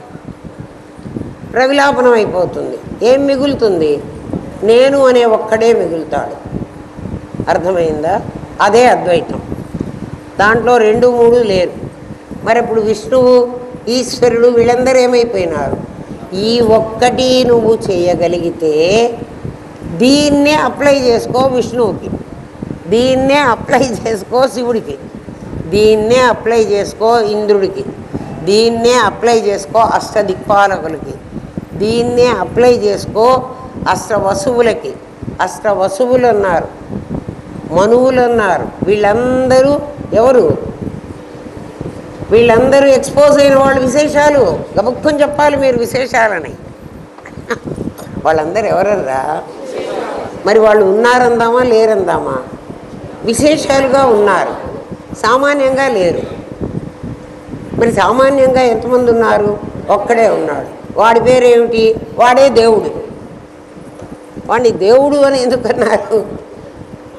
ప్రవిలాపనం అయిపోతుంది. ఏం మిగులుతుంది? నేను అనే ఒక్కడే మిగులుతాడు. అర్థమైందా? అదే అద్వైతం. దాంట్లో 2 3 లేరు. మరి ఇప్పుడు విష్ణువు, ఈశ్వరుడు వీళ్ళందరూ ఏమైపోయినారు? ఈ ఒక్కటి నువ్వు చేయగలిగితే దీన్నే అప్లై చేసుకో విష్ణువుకి, దీన్నే అప్లై చేసుకో శివుడికి, దీన్నే అప్లై చేసుకో ఇంద్రుడికి, దీన్నే అప్లై చేసుకో అష్టదిక్పాలకులకి, దీన్నే అప్లై చేసుకో అష్టవసువులకి. అష్టవసువులు అన్నారు, మనువులు అన్నారు. వీళ్ళందరూ ఎవరు? వీళ్ళందరూ ఎక్స్పోజ్ అయిన వాళ్ళు. విశేషాలు గబుక్కుని చెప్పాలి మీరు విశేషాలని. వాళ్ళందరూ ఎవరర్రా? మరి వాళ్ళు ఉన్నారందామా లేరందామా? విశేషాలుగా ఉన్నారు, సామాన్యంగా లేరు. మరి సామాన్యంగా ఎంతమంది ఉన్నారు? ఒక్కడే ఉన్నాడు. వాడి పేరేమిటి? వాడే దేవుడు. వాడిని దేవుడు అని ఎందుకన్నారు?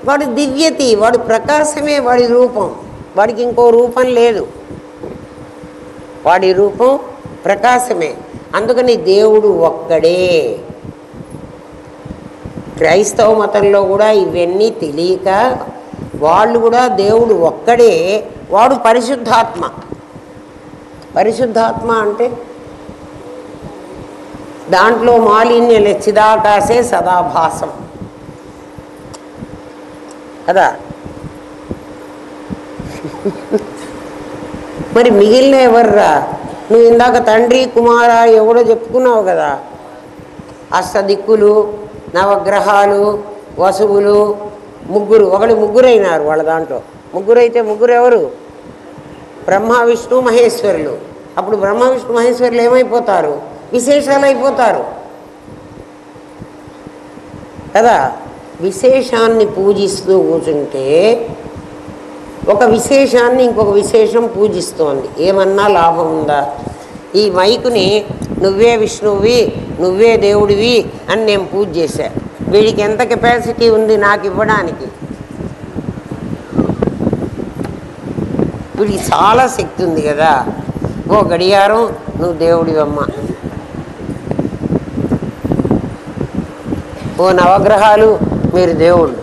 వాడు దివ్యతి, వాడు ప్రకాశమే, వాడి రూపం. వాడికి ఇంకో రూపం లేదు, వాడి రూపం ప్రకాశమే. అందుకని దేవుడు ఒక్కడే. క్రైస్తవ మతంలో కూడా ఇవన్నీ తెలియక వాళ్ళు కూడా దేవుడు ఒక్కడే, వాడు పరిశుద్ధాత్మ. పరిశుద్ధాత్మ అంటే దాంట్లో మాలిన్యం చిదాకాశే సదాభాసం కదా. మరి మిగిలిన ఎవర్రా? నువ్వు ఇందాక తండ్రి కుమార ఎవడో చెప్పుకున్నావు కదా. అష్టదిక్కులు, నవగ్రహాలు, వసువులు, ముగ్గురు. ముగ్గురైనారు వాళ్ళ దాంట్లో. ముగ్గురైతే ముగ్గురు ఎవరు? బ్రహ్మ విష్ణు మహేశ్వరులు. అప్పుడు బ్రహ్మ విష్ణు మహేశ్వరులు ఏమైపోతారు? విశేషాలు అయిపోతారు కదా. విశేషాన్ని పూజిస్తూ కూర్చుంటే ఒక విశేషాన్ని ఇంకొక విశేషం పూజిస్తోంది. ఏమన్నా లాభం ఉందా? ఈ మైకుని నువ్వే విష్ణువి, నువ్వే దేవుడివి అని నేను పూజ చేశా. వీడికి ఎంత కెపాసిటీ ఉంది నాకు ఇవ్వడానికి? వీడికి చాలా శక్తి ఉంది కదా. ఓ గడియారం నువ్వు దేవుడివమ్మ, ఓ నవగ్రహాలు మీరు దేవుళ్ళు,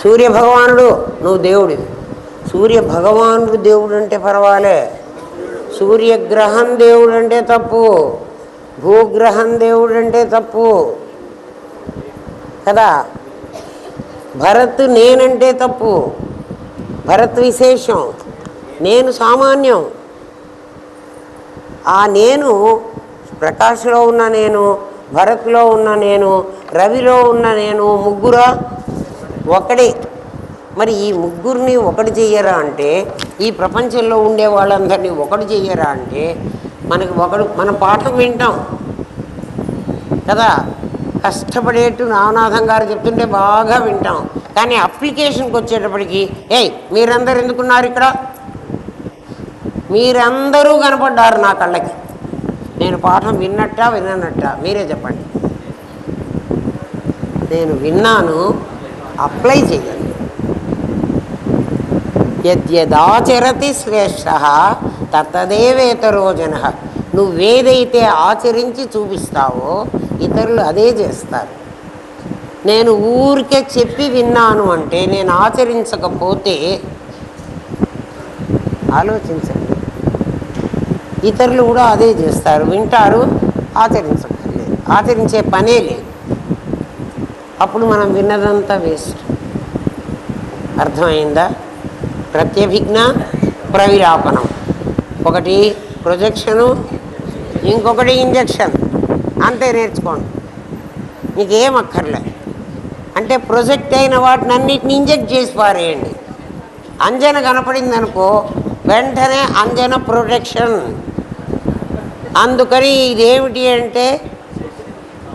సూర్యభగవానుడు నువ్వు దేవుడివి. సూర్యభగవానుడు దేవుడు అంటే పర్వాలే, సూర్యగ్రహం దేవుడు అంటే తప్పు, భూగ్రహం దేవుడు అంటే తప్పు కదా. భరత్ నేనంటే తప్పు. భరత్ విశేషం, నేను సామాన్యం. ఆ నేను ప్రకాష్లో ఉన్న నేను, భరత్లో ఉన్న నేను, రవిలో ఉన్న నేను ముగ్గురా ఒకడే. మరి ఈ ముగ్గురిని ఒకటి చెయ్యరా అంటే, ఈ ప్రపంచంలో ఉండే వాళ్ళందరినీ ఒకటి చెయ్యరా అంటే, మన పాఠం వింటాం కదా, కష్టపడేట్టు నానాథం గారు చెప్తుంటే బాగా వింటాం. కానీ అప్లికేషన్కి వచ్చేటప్పటికి మీరందరూ ఎందుకున్నారు ఇక్కడ, మీరందరూ కనపడ్డారు నా కళ్ళకి, నేను పాఠం విన్నట్ట మీరే చెప్పండి. నేను విన్నాను, అప్లై చేయాలి. యద్యదాచరతి శ్రేష్ఠ తత్తదేవేతరో జనః. నువ్వేదైతే ఆచరించి చూపిస్తావో ఇతరులు అదే చేస్తారు. నేను ఊరికే చెప్పి విన్నాను అంటే, నేను ఆచరించకపోతే ఆలోచించండి, ఇతరులు కూడా అదే చేస్తారు, వింటారు, ఆచరించలేదు, ఆచరించే పనే లేదు. అప్పుడు మనం విన్నదంతా వేస్ట్. అర్థమైందా? ప్రత్యభిజ్ఞ ప్రవిలాపనం, ఒకటి ప్రొజెక్షను, ఇంకొకటి ఇంజెక్షన్, అంతే. నేర్చుకోండి, నీకేం అక్కర్లే. అంటే ప్రొజెక్ట్ అయిన వాటిని అన్నిటిని ఇంజెక్ట్ చేసి పారేయండి. అంజన కనపడింది అనుకో, వెంటనే అంజన ప్రొటెక్షన్. అందుకని ఇదేమిటి అంటే,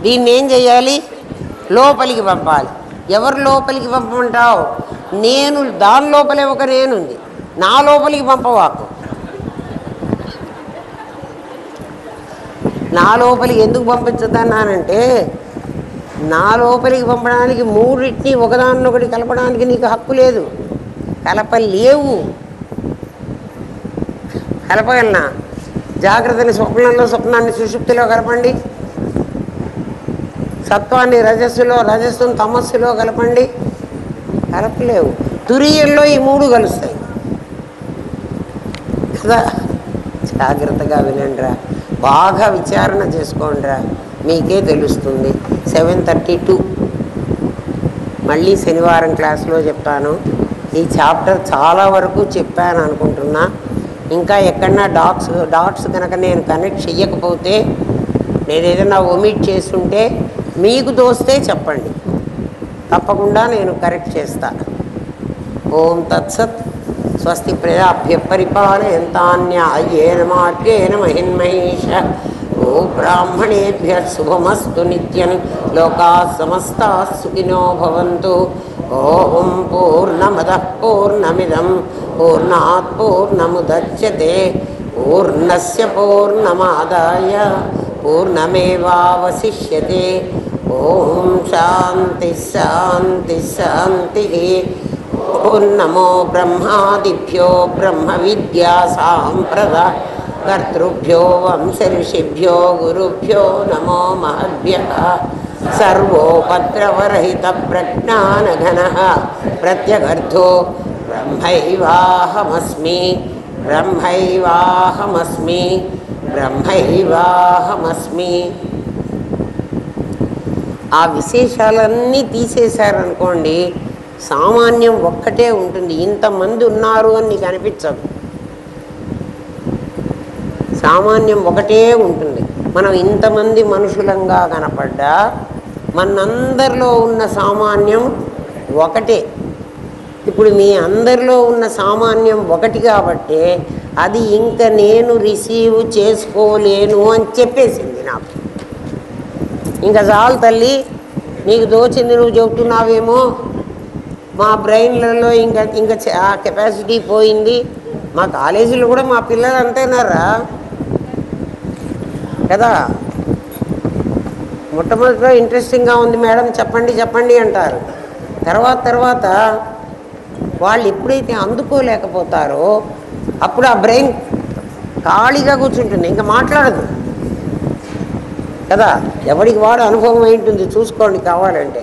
దీన్ని ఏం చేయాలి, లోపలికి పంపాలి. ఎవరు లోపలికి పంపమంటావు? నేను దాని లోపలే ఒక నేనుంది, నా లోపలికి పంపవాకు. నా లోపలికి ఎందుకు పంపించదన్నానంటే, నా లోపలికి పంపడానికి మూడింటిని ఒకదానిలో ఒకటి కలపడానికి నీకు హక్కు లేదు, కలపలేవు. కలపగలనా? జాగ్రత్తని స్వప్నంలో, స్వప్నాన్ని సుషుప్తిలో కలపండి. సత్వాన్ని రజస్సులో, రజస్సును తమస్సులో కలపండి, కలపలేవు. తురియంలో ఈ మూడు కలుస్తాయి కదా. జాగ్రత్తగా వినండిరా, బాగా విచారణ చేసుకోండిరా, మీకే తెలుస్తుంది. 7:32 మళ్ళీ శనివారం క్లాస్లో చెప్తాను. ఈ చాప్టర్ చాలా వరకు చెప్పాను అనుకుంటున్నా. ఇంకా ఎక్కడన్నా డాట్స్ కనుక నేను కనెక్ట్ చెయ్యకపోతే, నేను ఏదైనా ఒమిట్ చేస్తుంటే మీకు దోస్తే చెప్పండి, తప్పకుండా నేను కరెక్ట్ చేస్తాను. ఓం తత్సత్. స్వస్తి ప్రజాభ్య పరిపాలయంతాన్యాయేన మార్గేణ మహిన్మహేష. ఓ బ్రాహ్మణేభ్య శుభమస్తు నిత్యం. లోకాః సమస్తాః సుఖినో భవంతు. ఓం పూర్ణమదః పూర్ణమిదం పూర్ణాత్ పూర్ణముదచ్యతే పూర్ణస్య పూర్ణమాదాయ పూర్ణమేవావశిష్యతే. ఓం శాంతి శాంతి శాంతి. ఓం నమో బ్రహ్మాదిభ్యో బ్రహ్మ విద్యా సాంప్రదాయ కర్తృభ్యో వంశ ఋషిభ్యో గురుభ్యో నమో మహద్భ్యః. సర్వోపద్రవరహిత ప్రజ్ఞానఘనః ప్రత్యగర్థో బ్రహ్మైవాహమస్మి బ్రహ్మైవాహమస్మి బ్రహ్మైవాహమస్మి. ఆ విశేషాలన్నీ తీసేశారనుకోండి, సామాన్యం ఒక్కటే ఉంటుంది. ఇంతమంది ఉన్నారు అని నీకు అనిపించదు, సామాన్యం ఒకటే ఉంటుంది. మనం ఇంతమంది మనుషులంగా కనపడ్డా మనందరిలో ఉన్న సామాన్యం ఒకటే. ఇప్పుడు మీ అందరిలో ఉన్న సామాన్యం ఒకటి కాబట్టే అది ఇంకా నేను రిసీవ్ చేసుకోలేను అని చెప్పేసింది నాకు. ఇంకా చాలు తల్లి, నీకు దోచింది నువ్వు చెబుతున్నావేమో, మా బ్రెయిన్లలో ఇంకా ఆ కెపాసిటీ పోయింది. మా కాలేజీలో కూడా మా పిల్లలు అంతేనారా కదా. మొట్టమొదటిలో ఇంట్రెస్టింగ్గా ఉంది మేడం, చెప్పండి చెప్పండి అంటారు. తర్వాత వాళ్ళు ఎప్పుడైతే అందుకోలేకపోతారో అప్పుడు ఆ బ్రెయిన్ ఖాళీగా కూర్చుంటుంది, ఇంకా మాట్లాడదు కదా. ఎవరికి వాడు అనుభవం ఏంటుంది చూసుకోండి కావాలంటే.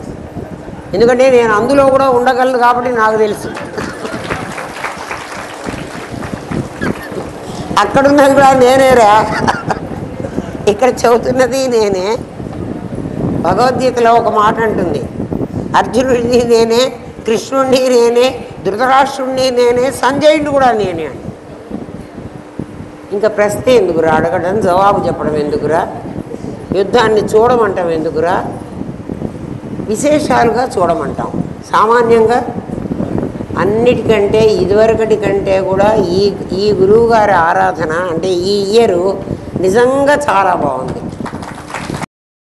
ఎందుకంటే నేను అందులో కూడా ఉండగలను కాబట్టి నాకు తెలుసు. అక్కడున్నది కూడా నేనేరా, ఇక్కడ చదువుతున్నది నేనే. భగవద్గీతలో ఒక మాట అంటుంది, అర్జునుడిని నేనే, కృష్ణుడిని నేనే, ధృతరాష్ట్రుడిని నేనే, సంజయుడిని కూడా నేనే అండి. ఇంకా ప్రశ్న ఎందుకురా అడగడం, జవాబు చెప్పడం ఎందుకురా, యుద్ధాన్ని చూడమంటాం ఎందుకురా, విశేషాలుగా చూడమంటాం. సామాన్యంగా అన్నిటికంటే ఇదివరకటి కంటే కూడా ఈ గురువుగారి ఆరాధన అంటే ఈ ఇయరు నిజంగా చాలా బాగుంది.